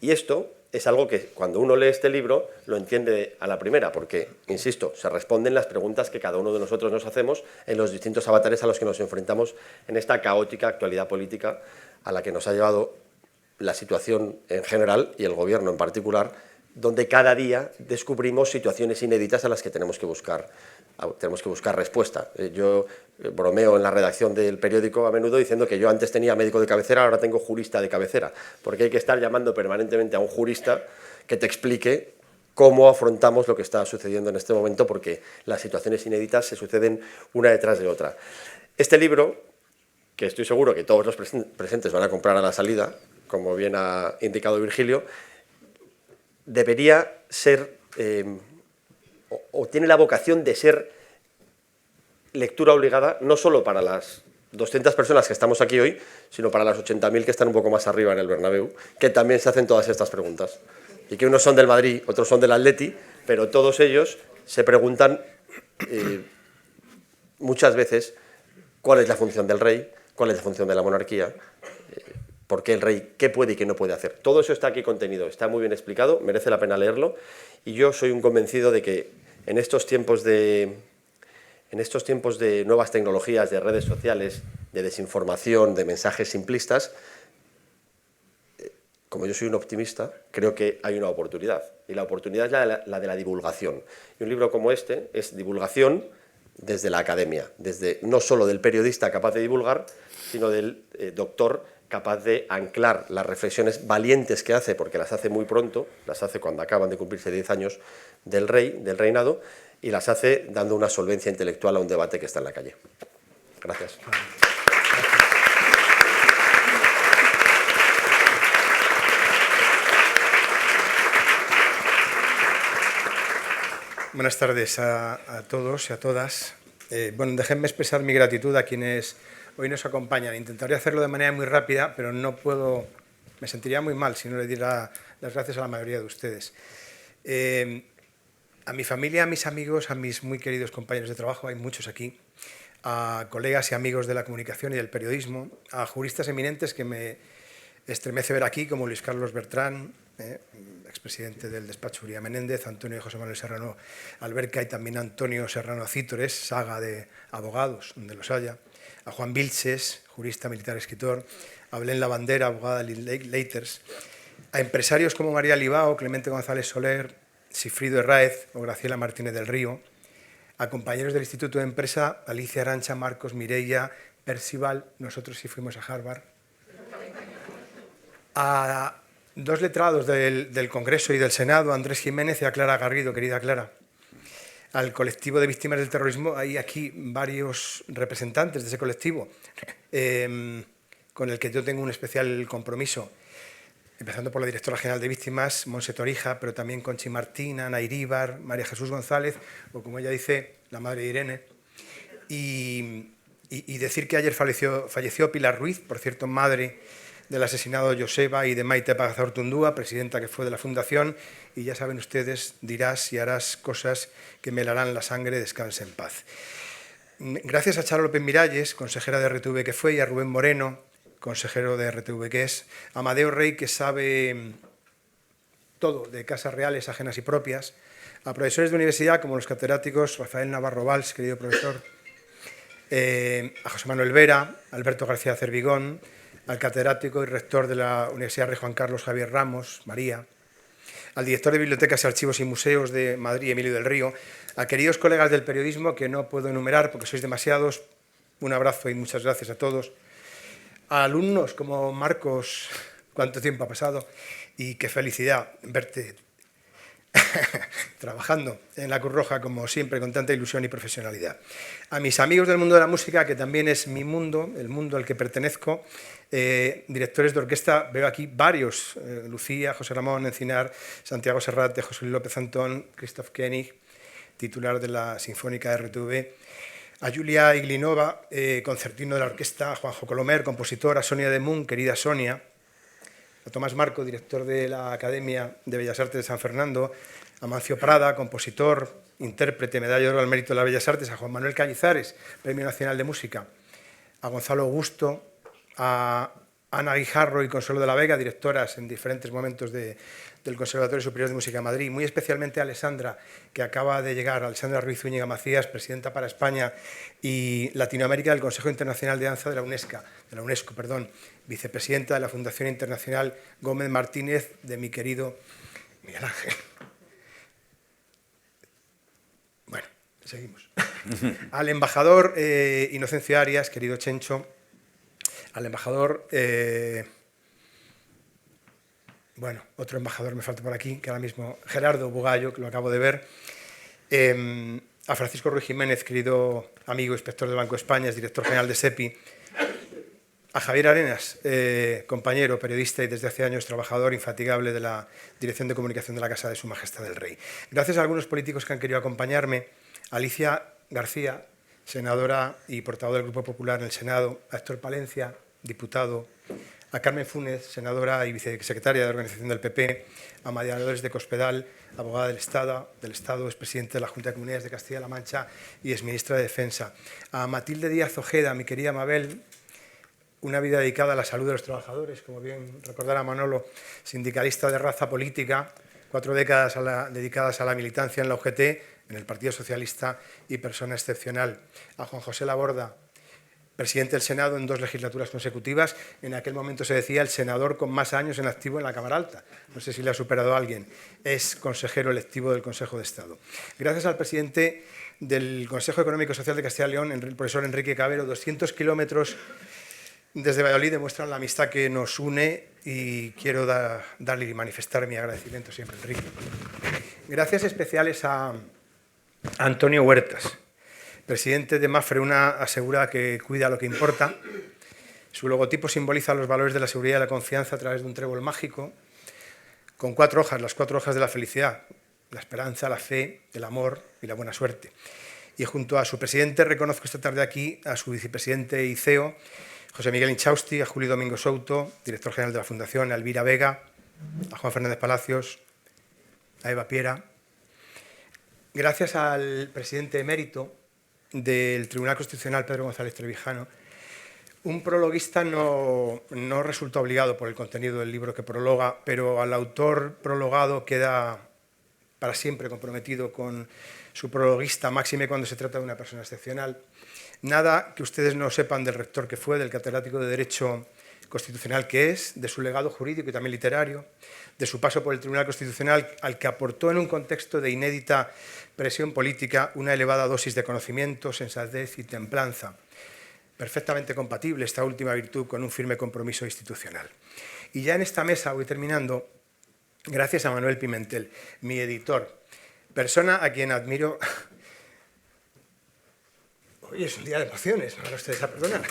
Y esto es algo que cuando uno lee este libro lo entiende a la primera, porque, insisto, se responden las preguntas que cada uno de nosotros nos hacemos en los distintos avatares a los que nos enfrentamos en esta caótica actualidad política a la que nos ha llevado la situación en general y el gobierno en particular, donde cada día descubrimos situaciones inéditas a las que tenemos que buscar respuesta. Yo bromeo en la redacción del periódico a menudo diciendo que yo antes tenía médico de cabecera, ahora tengo jurista de cabecera, porque hay que estar llamando permanentemente a un jurista que te explique cómo afrontamos lo que está sucediendo en este momento, porque las situaciones inéditas se suceden una detrás de otra. Este libro, que estoy seguro que todos los presentes van a comprar a la salida, como bien ha indicado Virgilio, debería ser, o tiene la vocación de ser lectura obligada, no solo para las 200 personas que estamos aquí hoy, sino para las 80.000 que están un poco más arriba en el Bernabéu, que también se hacen todas estas preguntas. Y que unos son del Madrid, otros son del Atleti, pero todos ellos se preguntan muchas veces cuál es la función del rey, cuál es la función de la monarquía, por qué el rey, qué puede y qué no puede hacer. Todo eso está aquí contenido, está muy bien explicado, merece la pena leerlo, y yo soy un convencido de que en estos tiempos de nuevas tecnologías, de redes sociales, de desinformación, de mensajes simplistas, como yo soy un optimista, creo que hay una oportunidad. Y la oportunidad es la de la divulgación. Y un libro como este es divulgación desde la academia, desde no solo del periodista capaz de divulgar, sino del doctor capaz de anclar las reflexiones valientes que hace, porque las hace muy pronto, las hace cuando acaban de cumplirse 10 años del reinado, y las hace dando una solvencia intelectual a un debate que está en la calle. Gracias. Buenas tardes a todos y a todas. Bueno, déjenme expresar mi gratitud a quienes hoy nos acompañan. Intentaré hacerlo de manera muy rápida, pero no puedo, me sentiría muy mal si no le diera las gracias a la mayoría de ustedes. A mi familia, a mis amigos, a mis muy queridos compañeros de trabajo, hay muchos aquí, a colegas y amigos de la comunicación y del periodismo, a juristas eminentes que me estremece ver aquí, como Luis Carlos Bertrán, expresidente del despacho Uría Menéndez, Antonio y José Manuel Serrano Alberca y también Antonio Serrano Cítores, saga de abogados, donde los haya, a Juan Vilches, jurista, militar, escritor, a Belén Lavandera, abogada de Linklater, a empresarios como María Libao, Clemente González Soler, Sifrido Herráez o Graciela Martínez del Río, a compañeros del Instituto de Empresa, Alicia Arancha, Marcos, Mireia, Percival, nosotros sí fuimos a Harvard, a dos letrados del Congreso y del Senado, Andrés Jiménez y a Clara Garrido, querida Clara, al colectivo de víctimas del terrorismo. Hay aquí varios representantes de ese colectivo con el que yo tengo un especial compromiso, empezando por la directora general de víctimas, Monse Torija, pero también Conchi Martín, Ana Iríbar, María Jesús González, o como ella dice, la madre de Irene. Y decir que ayer falleció Pilar Ruiz, por cierto, madre del asesinado Joseba y de Maite Pagazaurtundúa, presidenta que fue de la Fundación, y ya saben ustedes, dirás y harás cosas que me helarán la sangre, descanse en paz. Gracias a Charo López Miralles, consejera de RTV que fue, y a Rubén Moreno, consejero de RTV que es, a Amadeo Rey, que sabe todo de casas reales, ajenas y propias, a profesores de universidad como los catedráticos Rafael Navarro Valls, querido profesor, a José Manuel Vera, Alberto García Cervigón, al catedrático y rector de la Universidad Rey Juan Carlos Javier Ramos, María, al director de Bibliotecas, Archivos y Museos de Madrid, Emilio del Río, a queridos colegas del periodismo que no puedo enumerar porque sois demasiados, un abrazo y muchas gracias a todos, a alumnos como Marcos, cuánto tiempo ha pasado, y qué felicidad verte trabajando en la Cruz Roja, como siempre, con tanta ilusión y profesionalidad. A mis amigos del mundo de la música, que también es mi mundo, el mundo al que pertenezco, directores de orquesta, veo aquí varios, Lucía, José Ramón Encinar, Santiago Serrate, José Luis López Antón, Christoph Koenig, titular de la Sinfónica RTV, a Julia Iglinova, concertino de la orquesta, a Juanjo Colomer, compositor, a Sonia de Moon, querida Sonia, a Tomás Marco, director de la Academia de Bellas Artes de San Fernando, a Mancio Prada, compositor, intérprete, medalla de oro al mérito de las Bellas Artes, a Juan Manuel Cañizares, Premio Nacional de Música, a Gonzalo Augusto, a Ana Guijarro y Consuelo de la Vega, directoras en diferentes momentos del Conservatorio Superior de Música de Madrid, muy especialmente a Alessandra, que acaba de llegar, Alessandra Ruiz Zúñiga Macías, presidenta para España y Latinoamérica del Consejo Internacional de Danza de la UNESCO, vicepresidenta de la Fundación Internacional Gómez Martínez, de mi querido Miguel Ángel. Bueno, seguimos. Al embajador Inocencio Arias, querido Chencho, al embajador, otro embajador me falta por aquí, que ahora mismo, Gerardo Bugallo, que lo acabo de ver, a Francisco Ruiz Jiménez, querido amigo, inspector del Banco de España, es director general de SEPI, a Javier Arenas, compañero, periodista y desde hace años trabajador infatigable de la Dirección de Comunicación de la Casa de Su Majestad el Rey. Gracias a algunos políticos que han querido acompañarme, a Alicia García, senadora y portavoz del Grupo Popular en el Senado, a Héctor Palencia, diputado, a Carmen Funes, senadora y vicesecretaria de Organización del PP, a María Dolores de Cospedal, abogada del Estado, expresidente de la Junta de Comunidades de Castilla-La Mancha y exministra de Defensa, a Matilde Díaz Ojeda, mi querida Mabel, una vida dedicada a la salud de los trabajadores, como bien recordará Manolo, sindicalista de raza política, 4 décadas dedicadas a la militancia en la UGT, en el Partido Socialista y persona excepcional. A Juan José Laborda, presidente del Senado en 2 legislaturas consecutivas, en aquel momento se decía el senador con más años en activo en la Cámara Alta, no sé si le ha superado a alguien, es consejero electivo del Consejo de Estado. Gracias al presidente del Consejo Económico y Social de Castilla y León, el profesor Enrique Cabero, 200 kilómetros desde Valladolid demuestran la amistad que nos une y quiero darle y manifestar mi agradecimiento siempre, Enrique. Gracias especiales a Antonio Huertas, presidente de Mafre, una asegurada que cuida lo que importa. Su logotipo simboliza los valores de la seguridad y la confianza a través de un trébol mágico, con 4 hojas, las 4 hojas de la felicidad, la esperanza, la fe, el amor y la buena suerte. Y junto a su presidente reconozco esta tarde aquí a su vicepresidente y CEO, José Miguel Inchausti, a Julio Domingo Souto, director general de la Fundación, a Elvira Vega, a Juan Fernández Palacios, a Eva Piera. Gracias al presidente emérito del Tribunal Constitucional, Pedro González Trevijano, un prologuista no resulta obligado por el contenido del libro que prologa, pero al autor prologado queda para siempre comprometido con su prologuista, máxime cuando se trata de una persona excepcional. Nada que ustedes no sepan del rector que fue, del catedrático de Derecho Constitucional que es, de su legado jurídico y también literario, de su paso por el Tribunal Constitucional, al que aportó en un contexto de inédita presión política una elevada dosis de conocimiento, sensatez y templanza, perfectamente compatible esta última virtud con un firme compromiso institucional. Y ya en esta mesa, voy terminando, gracias a Manuel Pimentel, mi editor, persona a quien admiro. Hoy es un día de emociones, ahora ustedes a perdonar.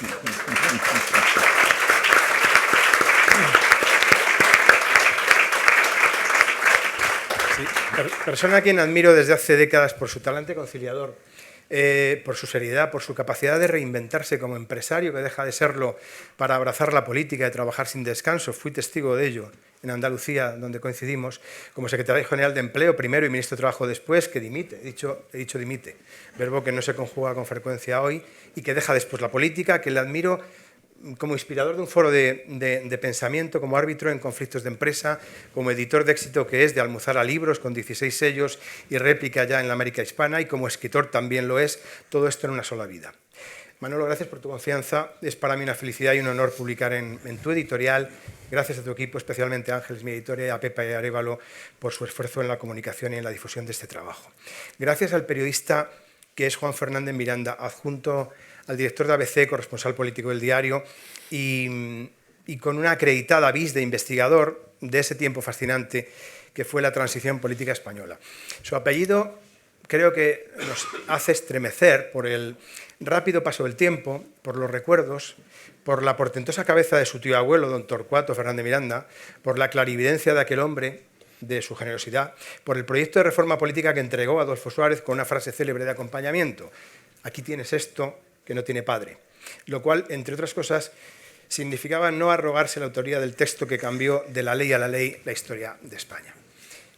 Sí, persona a quien admiro desde hace décadas por su talante conciliador, por su seriedad, por su capacidad de reinventarse como empresario, que deja de serlo para abrazar la política y trabajar sin descanso. Fui testigo de ello en Andalucía, donde coincidimos, como secretario general de Empleo primero y ministro de Trabajo después, que dimite, he dicho dimite, verbo que no se conjuga con frecuencia hoy, y que deja después la política, que le admiro como inspirador de un foro de pensamiento, como árbitro en conflictos de empresa, como editor de éxito que es de Almuzara Libros, con 16 sellos y réplica ya en la América Hispana, y como escritor también lo es, todo esto en una sola vida. Manolo, gracias por tu confianza. Es para mí una felicidad y un honor publicar en tu editorial. Gracias a tu equipo, especialmente a Ángeles, mi editora, y a Pepa y Arévalo por su esfuerzo en la comunicación y en la difusión de este trabajo. Gracias al periodista que es Juan Fernández Miranda, adjunto al director de ABC, corresponsal político del diario, y con una acreditada vis de investigador de ese tiempo fascinante que fue la transición política española. Su apellido creo que nos hace estremecer por el rápido paso del tiempo, por los recuerdos, por la portentosa cabeza de su tío abuelo, don Torcuato Fernández Miranda, por la clarividencia de aquel hombre, de su generosidad, por el proyecto de reforma política que entregó Adolfo Suárez con una frase célebre de acompañamiento: aquí tienes esto que no tiene padre, lo cual, entre otras cosas, significaba no arrogarse la autoría del texto que cambió de la ley a la ley la historia de España.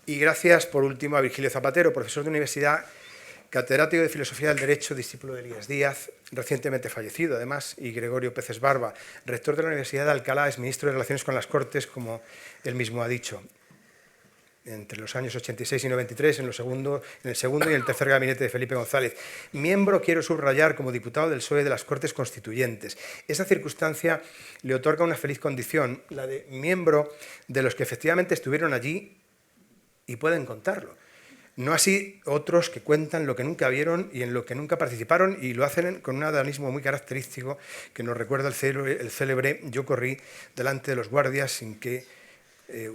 Y gracias, por último, a Virgilio Zapatero, profesor de universidad, catedrático de Filosofía del Derecho, discípulo de Elías Díaz, recientemente fallecido además, y Gregorio Peces Barba, rector de la Universidad de Alcalá, es ministro de Relaciones con las Cortes, como él mismo ha dicho, entre los años 86 y 93, en el segundo y el tercer gabinete de Felipe González. Miembro, quiero subrayar, como diputado del PSOE de las Cortes Constituyentes. Esa circunstancia le otorga una feliz condición, la de miembro de los que efectivamente estuvieron allí y pueden contarlo. No así otros que cuentan lo que nunca vieron y en lo que nunca participaron, y lo hacen con un adanismo muy característico que nos recuerda el célebre "yo corrí delante de los guardias sin que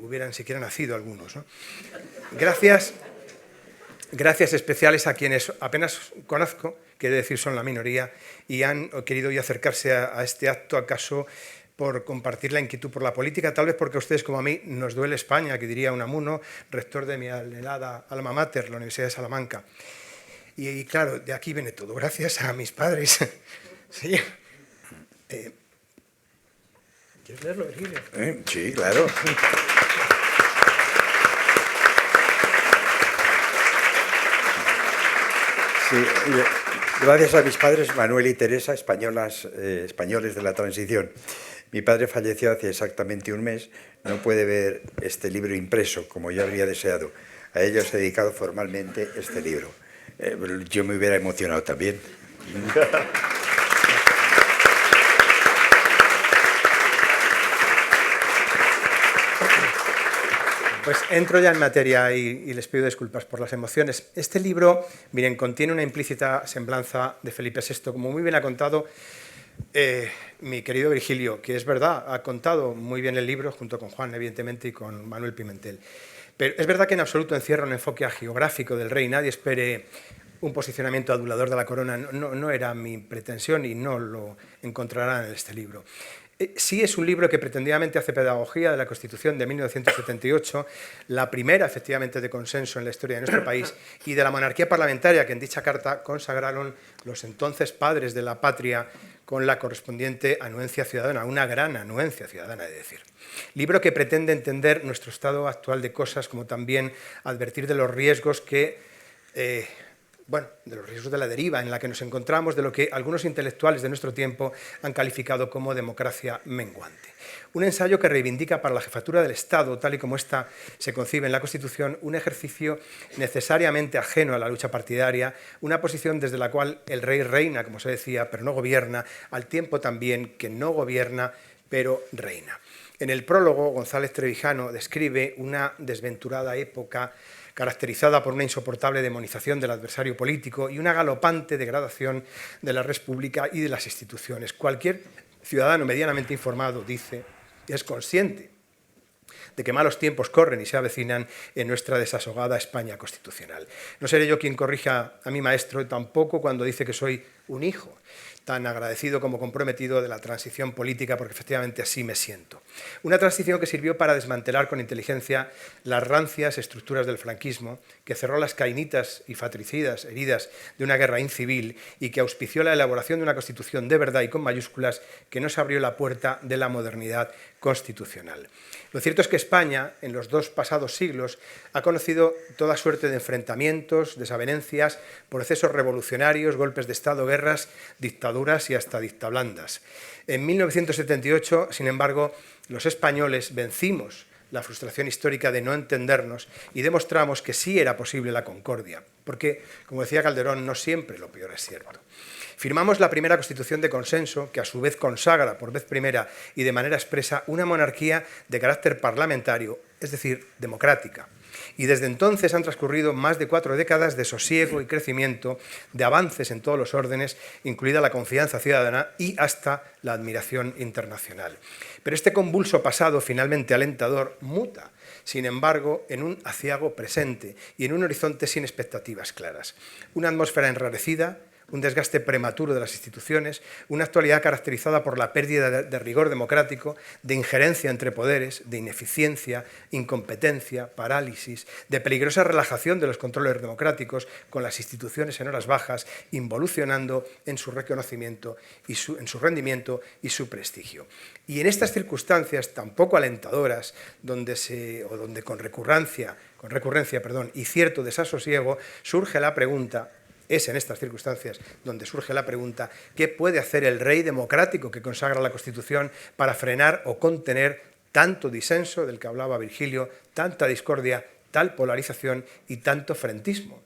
hubieran siquiera nacido algunos", ¿no? Gracias especiales a quienes apenas conozco, quiere decir son la minoría, y han querido hoy acercarse a este acto, acaso por compartir la inquietud por la política, tal vez porque a ustedes como a mí nos duele España, que diría Unamuno, rector de mi anhelada alma mater, la Universidad de Salamanca. Y claro, de aquí viene todo. Gracias a mis padres. Sí. ¿Quieres leerlo, Virgilio? Sí, claro. Sí, gracias a mis padres, Manuel y Teresa, españoles de la transición. Mi padre falleció hace exactamente un mes, no puede ver este libro impreso como yo habría deseado. A ello os he dedicado formalmente este libro. Yo me hubiera emocionado también. Pues entro ya en materia y les pido disculpas por las emociones. Este libro, miren, contiene una implícita semblanza de Felipe VI, como muy bien ha contado mi querido Virgilio, que es verdad, ha contado muy bien el libro, junto con Juan, evidentemente, y con Manuel Pimentel. Pero es verdad que en absoluto encierra un enfoque geográfico del rey. Nadie espere un posicionamiento adulador de la corona. No era mi pretensión y no lo encontrarán en este libro. Sí es un libro que pretendidamente hace pedagogía de la Constitución de 1978, la primera efectivamente de consenso en la historia de nuestro país, y de la monarquía parlamentaria que en dicha carta consagraron los entonces padres de la patria con la correspondiente anuencia ciudadana, una gran anuencia ciudadana, de decir. Libro que pretende entender nuestro estado actual de cosas, como también advertir de los riesgos que... de los riesgos de la deriva en la que nos encontramos, de lo que algunos intelectuales de nuestro tiempo han calificado como democracia menguante. Un ensayo que reivindica para la jefatura del Estado, tal y como ésta se concibe en la Constitución, un ejercicio necesariamente ajeno a la lucha partidaria, una posición desde la cual el rey reina, como se decía, pero no gobierna, al tiempo también que no gobierna, pero reina. En el prólogo, González Trevijano describe una desventurada época caracterizada por una insoportable demonización del adversario político y una galopante degradación de la res pública y de las instituciones. Cualquier ciudadano medianamente informado, dice, es consciente de que malos tiempos corren y se avecinan en nuestra desasogada España constitucional. No seré yo quien corrija a mi maestro, tampoco cuando dice que soy un hijo, tan agradecido como comprometido de la transición política, porque efectivamente así me siento. Una transición que sirvió para desmantelar con inteligencia las rancias estructuras del franquismo, que cerró las cainitas y fratricidas heridas de una guerra incivil y que auspició la elaboración de una Constitución de verdad y con mayúsculas que nos abrió la puerta de la modernidad constitucional. Lo cierto es que España, en los dos pasados siglos, ha conocido toda suerte de enfrentamientos, desavenencias, procesos revolucionarios, golpes de Estado, guerras, dictaduras y hasta dictablandas. En 1978, sin embargo, los españoles vencimos la frustración histórica de no entendernos y demostramos que sí era posible la concordia, porque, como decía Calderón, no siempre lo peor es cierto. Firmamos la primera Constitución de consenso, que a su vez consagra por vez primera y de manera expresa una monarquía de carácter parlamentario, es decir, democrática. Y desde entonces han transcurrido más de 4 décadas de sosiego y crecimiento, de avances en todos los órdenes, incluida la confianza ciudadana y hasta la admiración internacional. Pero este convulso pasado, finalmente alentador, muta, sin embargo, en un aciago presente y en un horizonte sin expectativas claras. Una atmósfera enrarecida, un desgaste prematuro de las instituciones, una actualidad caracterizada por la pérdida de rigor democrático, de injerencia entre poderes, de ineficiencia, incompetencia, parálisis, de peligrosa relajación de los controles democráticos, con las instituciones en horas bajas, involucionando en su reconocimiento, en su rendimiento y su prestigio. Y en estas circunstancias tan poco alentadoras, donde con recurrencia y cierto desasosiego, surge la pregunta. Es en estas circunstancias donde surge la pregunta: ¿qué puede hacer el rey democrático que consagra la Constitución para frenar o contener tanto disenso del que hablaba Virgilio, tanta discordia, tal polarización y tanto frentismo?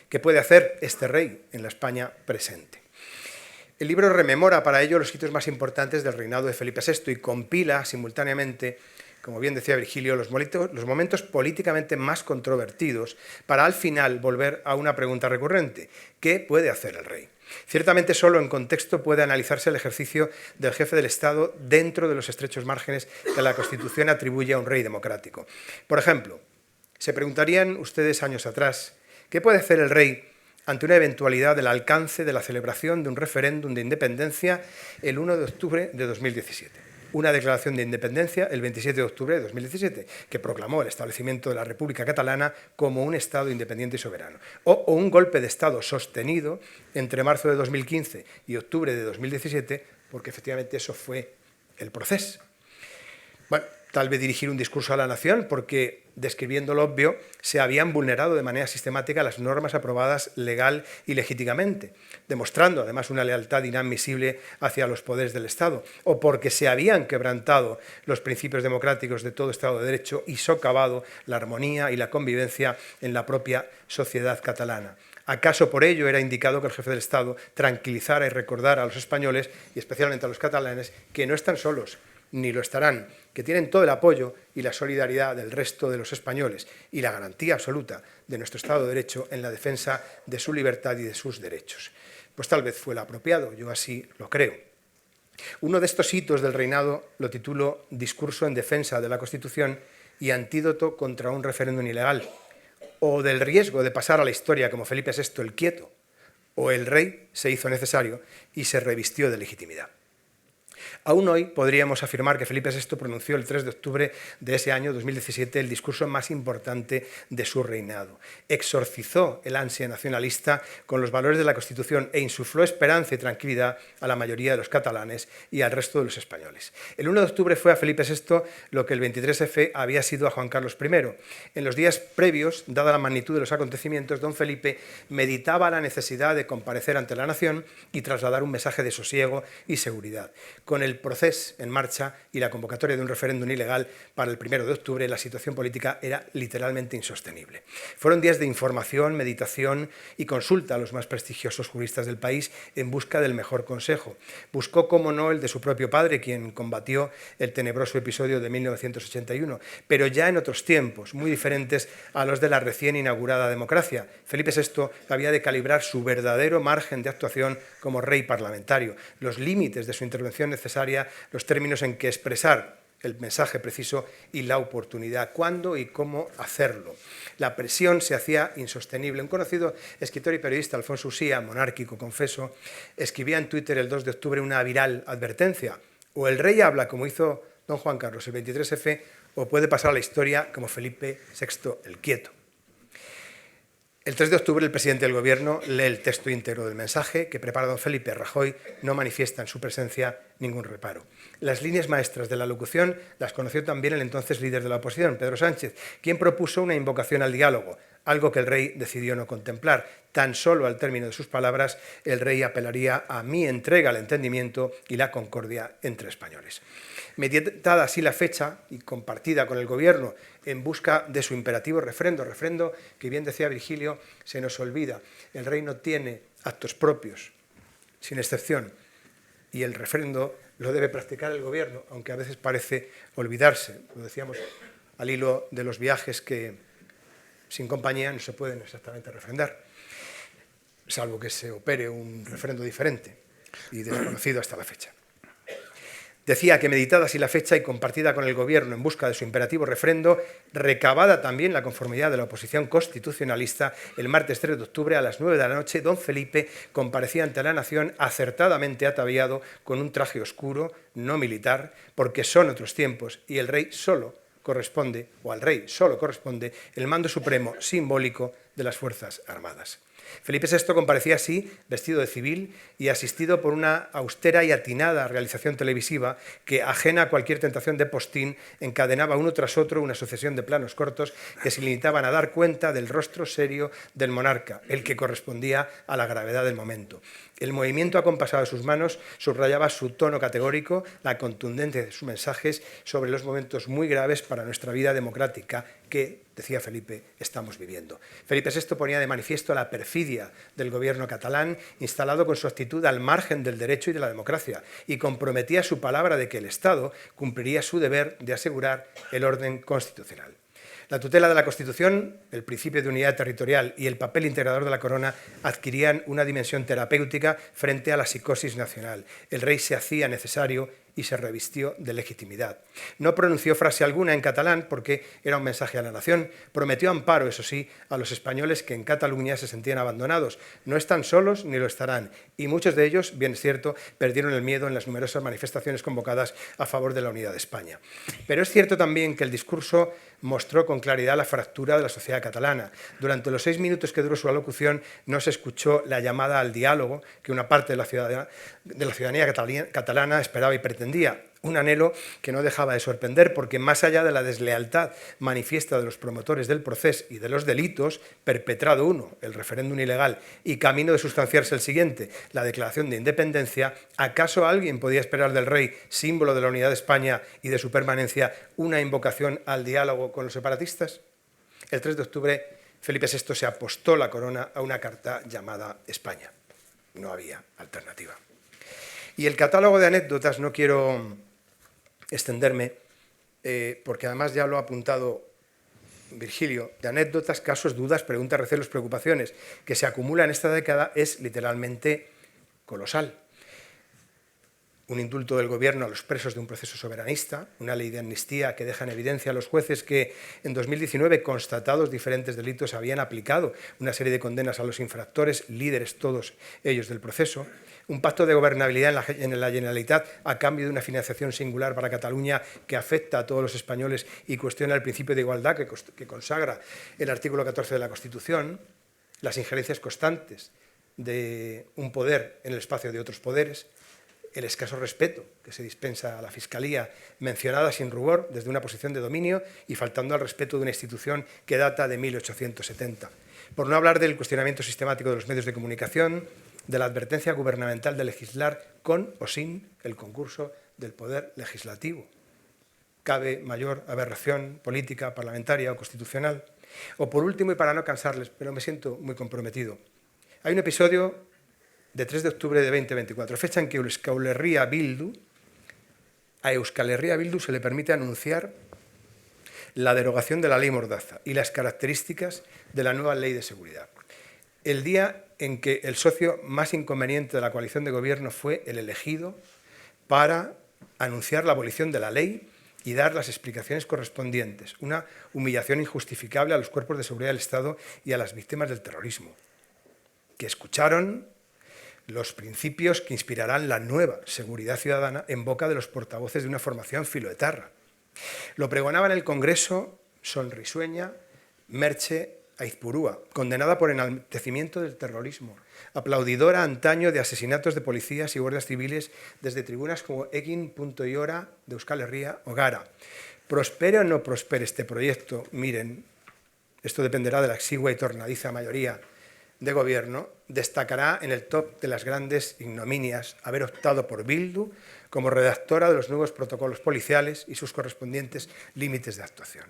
¿Qué puede hacer este rey en la España presente? El libro rememora para ello los hitos más importantes del reinado de Felipe VI y compila simultáneamente, como bien decía Virgilio, los momentos políticamente más controvertidos, para al final volver a una pregunta recurrente: ¿qué puede hacer el rey? Ciertamente solo en contexto puede analizarse el ejercicio del jefe del Estado dentro de los estrechos márgenes que la Constitución atribuye a un rey democrático. Por ejemplo, se preguntarían ustedes años atrás: ¿qué puede hacer el rey ante una eventualidad del alcance de la celebración de un referéndum de independencia el 1 de octubre de 2017? Una declaración de independencia el 27 de octubre de 2017, que proclamó el establecimiento de la República Catalana como un Estado independiente y soberano. O un golpe de Estado sostenido entre marzo de 2015 y octubre de 2017, porque efectivamente eso fue el proceso. Bueno, tal vez dirigir un discurso a la nación, porque, describiendo lo obvio, se habían vulnerado de manera sistemática las normas aprobadas legal y legítimamente, demostrando además una lealtad inadmisible hacia los poderes del Estado, o porque se habían quebrantado los principios democráticos de todo Estado de Derecho y socavado la armonía y la convivencia en la propia sociedad catalana. ¿Acaso por ello era indicado que el jefe del Estado tranquilizara y recordara a los españoles, y especialmente a los catalanes, que no están solos, ni lo estarán, que tienen todo el apoyo y la solidaridad del resto de los españoles y la garantía absoluta de nuestro Estado de Derecho en la defensa de su libertad y de sus derechos? Pues tal vez fue lo apropiado, yo así lo creo. Uno de estos hitos del reinado lo titulo Discurso en defensa de la Constitución y antídoto contra un referéndum ilegal, o del riesgo de pasar a la historia como Felipe VI el Quieto, o el rey se hizo necesario y se revistió de legitimidad. Aún hoy podríamos afirmar que Felipe VI pronunció el 3 de octubre de ese año 2017 el discurso más importante de su reinado. Exorcizó el ansia nacionalista con los valores de la Constitución e insufló esperanza y tranquilidad a la mayoría de los catalanes y al resto de los españoles. El 1 de octubre fue a Felipe VI lo que el 23F había sido a Juan Carlos I. En los días previos, dada la magnitud de los acontecimientos, don Felipe meditaba la necesidad de comparecer ante la nación y trasladar un mensaje de sosiego y seguridad. Con el proceso en marcha y la convocatoria de un referéndum ilegal para el 1 de octubre, la situación política era literalmente insostenible. Fueron días de información, meditación y consulta a los más prestigiosos juristas del país en busca del mejor consejo. Buscó, como no, el de su propio padre, quien combatió el tenebroso episodio de 1981, pero ya en otros tiempos, muy diferentes a los de la recién inaugurada democracia. Felipe VI había de calibrar su verdadero margen de actuación como rey parlamentario, los límites de su intervención necesaria, los términos en que expresar el mensaje preciso y la oportunidad, cuándo y cómo hacerlo. La presión se hacía insostenible. Un conocido escritor y periodista, Alfonso Usía, monárquico, confeso, escribía en Twitter el 2 de octubre una viral advertencia: o el rey habla como hizo don Juan Carlos el 23F, o puede pasar a la historia como Felipe VI el Quieto. El 3 de octubre el presidente del Gobierno lee el texto íntegro del mensaje que prepara don Felipe. Rajoy no manifiesta en su presencia ningún reparo. Las líneas maestras de la locución las conoció también el entonces líder de la oposición, Pedro Sánchez, quien propuso una invocación al diálogo, algo que el rey decidió no contemplar. Tan solo al término de sus palabras, el rey apelaría a mi entrega al entendimiento y la concordia entre españoles. Meditada así la fecha y compartida con el Gobierno en busca de su imperativo refrendo que bien decía Virgilio, se nos olvida. El rey no tiene actos propios, sin excepción, y el refrendo lo debe practicar el Gobierno, aunque a veces parece olvidarse. Lo decíamos al hilo de los viajes que sin compañía no se pueden exactamente refrendar, salvo que se opere un refrendo diferente y desconocido hasta la fecha. Decía que meditada así la fecha y compartida con el Gobierno en busca de su imperativo refrendo, recabada también la conformidad de la oposición constitucionalista, el martes 3 de octubre a las 9 de la noche, don Felipe comparecía ante la nación acertadamente ataviado con un traje oscuro, no militar, porque son otros tiempos y el rey solo corresponde, o al rey solo corresponde, el mando supremo simbólico de las Fuerzas Armadas. Felipe VI comparecía así, vestido de civil y asistido por una austera y atinada realización televisiva que, ajena a cualquier tentación de postín, encadenaba uno tras otro una sucesión de planos cortos que se limitaban a dar cuenta del rostro serio del monarca, el que correspondía a la gravedad del momento. El movimiento acompasado de sus manos subrayaba su tono categórico, la contundencia de sus mensajes sobre los momentos muy graves para nuestra vida democrática que, decía Felipe, estamos viviendo. Felipe VI ponía de manifiesto la perfidia del gobierno catalán, instalado con su actitud al margen del derecho y de la democracia, y comprometía su palabra de que el Estado cumpliría su deber de asegurar el orden constitucional. La tutela de la Constitución, el principio de unidad territorial y el papel integrador de la corona adquirían una dimensión terapéutica frente a la psicosis nacional. El rey se hacía necesario y se revistió de legitimidad. No pronunció frase alguna en catalán porque era un mensaje a la nación. Prometió amparo, eso sí, a los españoles que en Cataluña se sentían abandonados. No están solos ni lo estarán. Y muchos de ellos, bien es cierto, perdieron el miedo en las numerosas manifestaciones convocadas a favor de la unidad de España. Pero es cierto también que el discurso mostró con claridad la fractura de la sociedad catalana. Durante los 6 minutos que duró su alocución no se escuchó la llamada al diálogo que una parte de la ciudadanía catalana esperaba y pretendía. Un anhelo que no dejaba de sorprender porque más allá de la deslealtad manifiesta de los promotores del proceso y de los delitos, perpetrado uno, el referéndum ilegal, y camino de sustanciarse el siguiente, la declaración de independencia, ¿acaso alguien podía esperar del rey, símbolo de la unidad de España y de su permanencia, una invocación al diálogo con los separatistas? El 3 de octubre, Felipe VI se apostó la corona a una carta llamada España. No había alternativa. Y el catálogo de anécdotas, no quiero extenderme, porque además ya lo ha apuntado Virgilio, de anécdotas, casos, dudas, preguntas, recelos, preocupaciones, que se acumulan en esta década, es literalmente colosal. Un indulto del gobierno a los presos de un proceso soberanista, una ley de amnistía que deja en evidencia a los jueces que en 2019, constatados diferentes delitos, habían aplicado una serie de condenas a los infractores, líderes todos ellos del proceso, un pacto de gobernabilidad en la Generalitat a cambio de una financiación singular para Cataluña que afecta a todos los españoles y cuestiona el principio de igualdad que consagra el artículo 14 de la Constitución, las injerencias constantes de un poder en el espacio de otros poderes, el escaso respeto que se dispensa a la Fiscalía, mencionada sin rubor desde una posición de dominio y faltando al respeto de una institución que data de 1870. Por no hablar del cuestionamiento sistemático de los medios de comunicación, de la advertencia gubernamental de legislar con o sin el concurso del poder legislativo. ¿Cabe mayor aberración política, parlamentaria o constitucional? O por último, y para no cansarles, pero me siento muy comprometido, hay un episodio de 3 de octubre de 2024, fecha en que a Euskal Herria Bildu se le permite anunciar la derogación de la ley Mordaza y las características de la nueva ley de seguridad. El día en que el socio más inconveniente de la coalición de gobierno fue el elegido para anunciar la abolición de la ley y dar las explicaciones correspondientes, una humillación injustificable a los cuerpos de seguridad del Estado y a las víctimas del terrorismo, que escucharon los principios que inspirarán la nueva seguridad ciudadana en boca de los portavoces de una formación filoetarra. Lo pregonaba en el Congreso sonrisueña Merche Aizpurúa, condenada por enaltecimiento del terrorismo, aplaudidora antaño de asesinatos de policías y guardias civiles desde tribunas como Egin.iora de Euskal Herria o Gara. ¿Prospere o no prospere este proyecto? Miren, esto dependerá de la exigua y tornadiza mayoría de gobierno, destacará en el top de las grandes ignominias haber optado por Bildu como redactora de los nuevos protocolos policiales y sus correspondientes límites de actuación.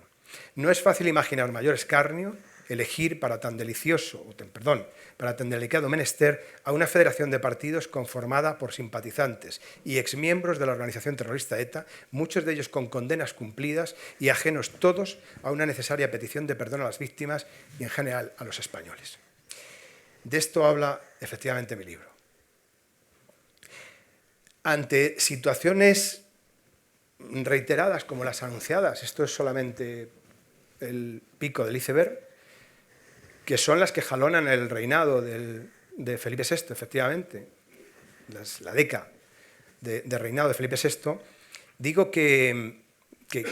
No es fácil imaginar mayor escarnio elegir para tan delicado menester a una federación de partidos conformada por simpatizantes y exmiembros de la organización terrorista ETA, muchos de ellos con condenas cumplidas y ajenos todos a una necesaria petición de perdón a las víctimas y en general a los españoles. De esto habla efectivamente mi libro. Ante situaciones reiteradas como las anunciadas, esto es solamente el pico del iceberg, que son las que jalonan el reinado de Felipe VI, efectivamente, la década de reinado de Felipe VI, digo que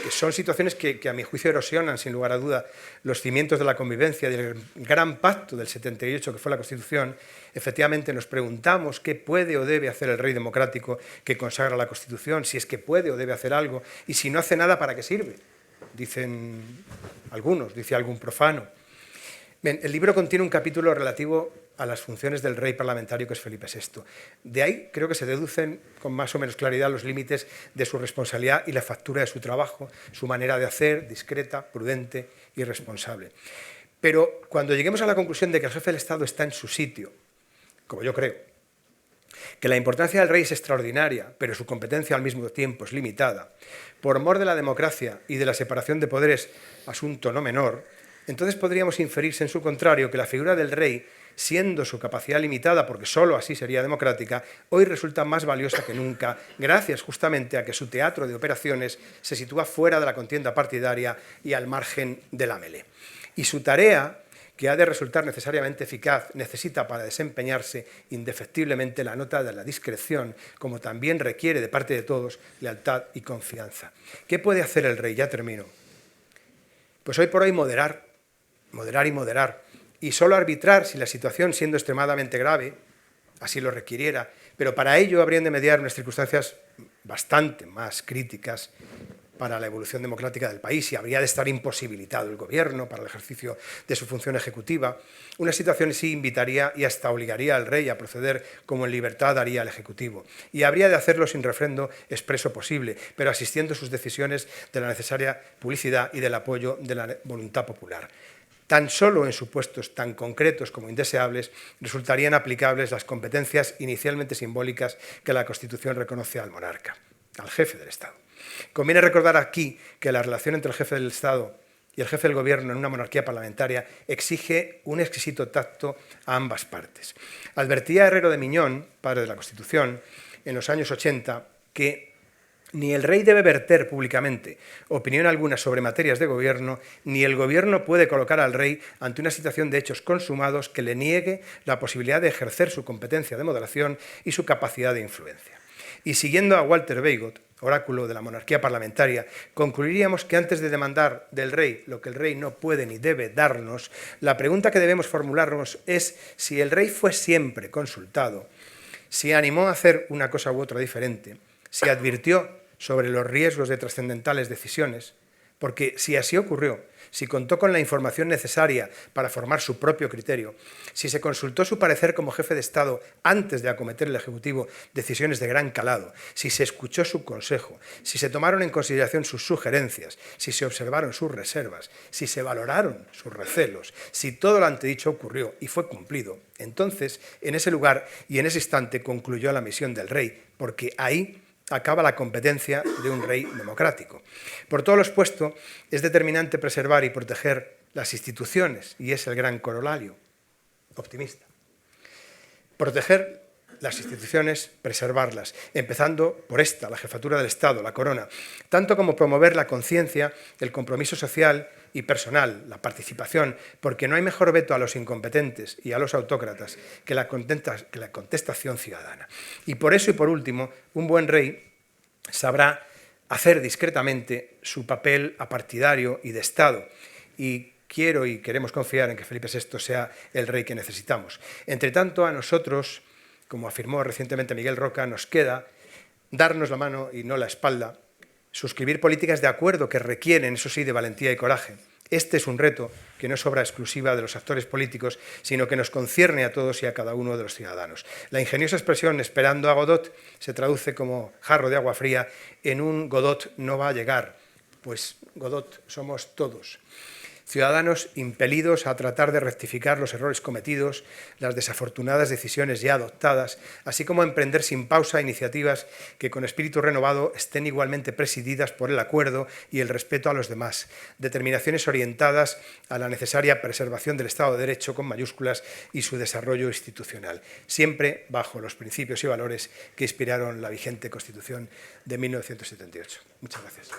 son situaciones que a mi juicio erosionan, sin lugar a duda, los cimientos de la convivencia, del gran pacto del 78, que fue la Constitución. Efectivamente nos preguntamos qué puede o debe hacer el rey democrático que consagra la Constitución, si es que puede o debe hacer algo, y si no hace nada, ¿para qué sirve? Dicen algunos, dice algún profano. Bien, el libro contiene un capítulo relativo a las funciones del rey parlamentario, que es Felipe VI. De ahí creo que se deducen con más o menos claridad los límites de su responsabilidad y la factura de su trabajo, su manera de hacer, discreta, prudente y responsable. Pero cuando lleguemos a la conclusión de que el jefe del Estado está en su sitio, como yo creo, que la importancia del rey es extraordinaria, pero su competencia al mismo tiempo es limitada, por mor de la democracia y de la separación de poderes, asunto no menor, entonces podríamos inferirse en su contrario que la figura del rey, siendo su capacidad limitada, porque sólo así sería democrática, hoy resulta más valiosa que nunca, gracias justamente a que su teatro de operaciones se sitúa fuera de la contienda partidaria y al margen de la melé. Y su tarea, que ha de resultar necesariamente eficaz, necesita para desempeñarse indefectiblemente la nota de la discreción, como también requiere de parte de todos lealtad y confianza. ¿Qué puede hacer el rey? Ya termino. Pues hoy por hoy moderar y solo arbitrar si la situación, siendo extremadamente grave, así lo requiriera, pero para ello habrían de mediar unas circunstancias bastante más críticas para la evolución democrática del país y habría de estar imposibilitado el gobierno para el ejercicio de su función ejecutiva. Una situación así invitaría y hasta obligaría al rey a proceder como en libertad haría el ejecutivo y habría de hacerlo sin refrendo expreso posible, pero asistiendo sus decisiones de la necesaria publicidad y del apoyo de la voluntad popular. Tan solo en supuestos tan concretos como indeseables resultarían aplicables las competencias inicialmente simbólicas que la Constitución reconoce al monarca, al jefe del Estado. Conviene recordar aquí que la relación entre el jefe del Estado y el jefe del Gobierno en una monarquía parlamentaria exige un exquisito tacto a ambas partes. Advertía Herrero de Miñón, padre de la Constitución, en los años 80, que ni el rey debe verter públicamente opinión alguna sobre materias de gobierno, ni el gobierno puede colocar al rey ante una situación de hechos consumados que le niegue la posibilidad de ejercer su competencia de moderación y su capacidad de influencia. Y siguiendo a Walter Weygott, oráculo de la monarquía parlamentaria, concluiríamos que antes de demandar del rey lo que el rey no puede ni debe darnos, la pregunta que debemos formularnos es si el rey fue siempre consultado, si animó a hacer una cosa u otra diferente, si advirtió sobre los riesgos de trascendentales decisiones, porque si así ocurrió, si contó con la información necesaria para formar su propio criterio, si se consultó su parecer como jefe de Estado antes de acometer el Ejecutivo decisiones de gran calado, si se escuchó su consejo, si se tomaron en consideración sus sugerencias, si se observaron sus reservas, si se valoraron sus recelos, si todo lo antedicho ocurrió y fue cumplido, entonces, en ese lugar y en ese instante concluyó la misión del rey, porque ahí acaba la competencia de un rey democrático. Por todo lo expuesto, es determinante preservar y proteger las instituciones, y es el gran corolario optimista. Proteger las instituciones, preservarlas, empezando por esta, la jefatura del Estado, la corona, tanto como promover la conciencia, el compromiso social y personal, la participación, porque no hay mejor veto a los incompetentes y a los autócratas que la contestación ciudadana. Y por eso y por último, un buen rey sabrá hacer discretamente su papel apartidario y de Estado. Y quiero y queremos confiar en que Felipe VI sea el rey que necesitamos. Entre tanto, a nosotros, como afirmó recientemente Miguel Roca, nos queda darnos la mano y no la espalda, suscribir políticas de acuerdo que requieren, eso sí, de valentía y coraje. Este es un reto que no es obra exclusiva de los actores políticos, sino que nos concierne a todos y a cada uno de los ciudadanos. La ingeniosa expresión «esperando a Godot» se traduce como jarro de agua fría en un Godot no va a llegar, pues Godot somos todos. Ciudadanos impelidos a tratar de rectificar los errores cometidos, las desafortunadas decisiones ya adoptadas, así como a emprender sin pausa iniciativas que con espíritu renovado estén igualmente presididas por el acuerdo y el respeto a los demás, determinaciones orientadas a la necesaria preservación del Estado de Derecho con mayúsculas y su desarrollo institucional, siempre bajo los principios y valores que inspiraron la vigente Constitución de 1978. Muchas gracias.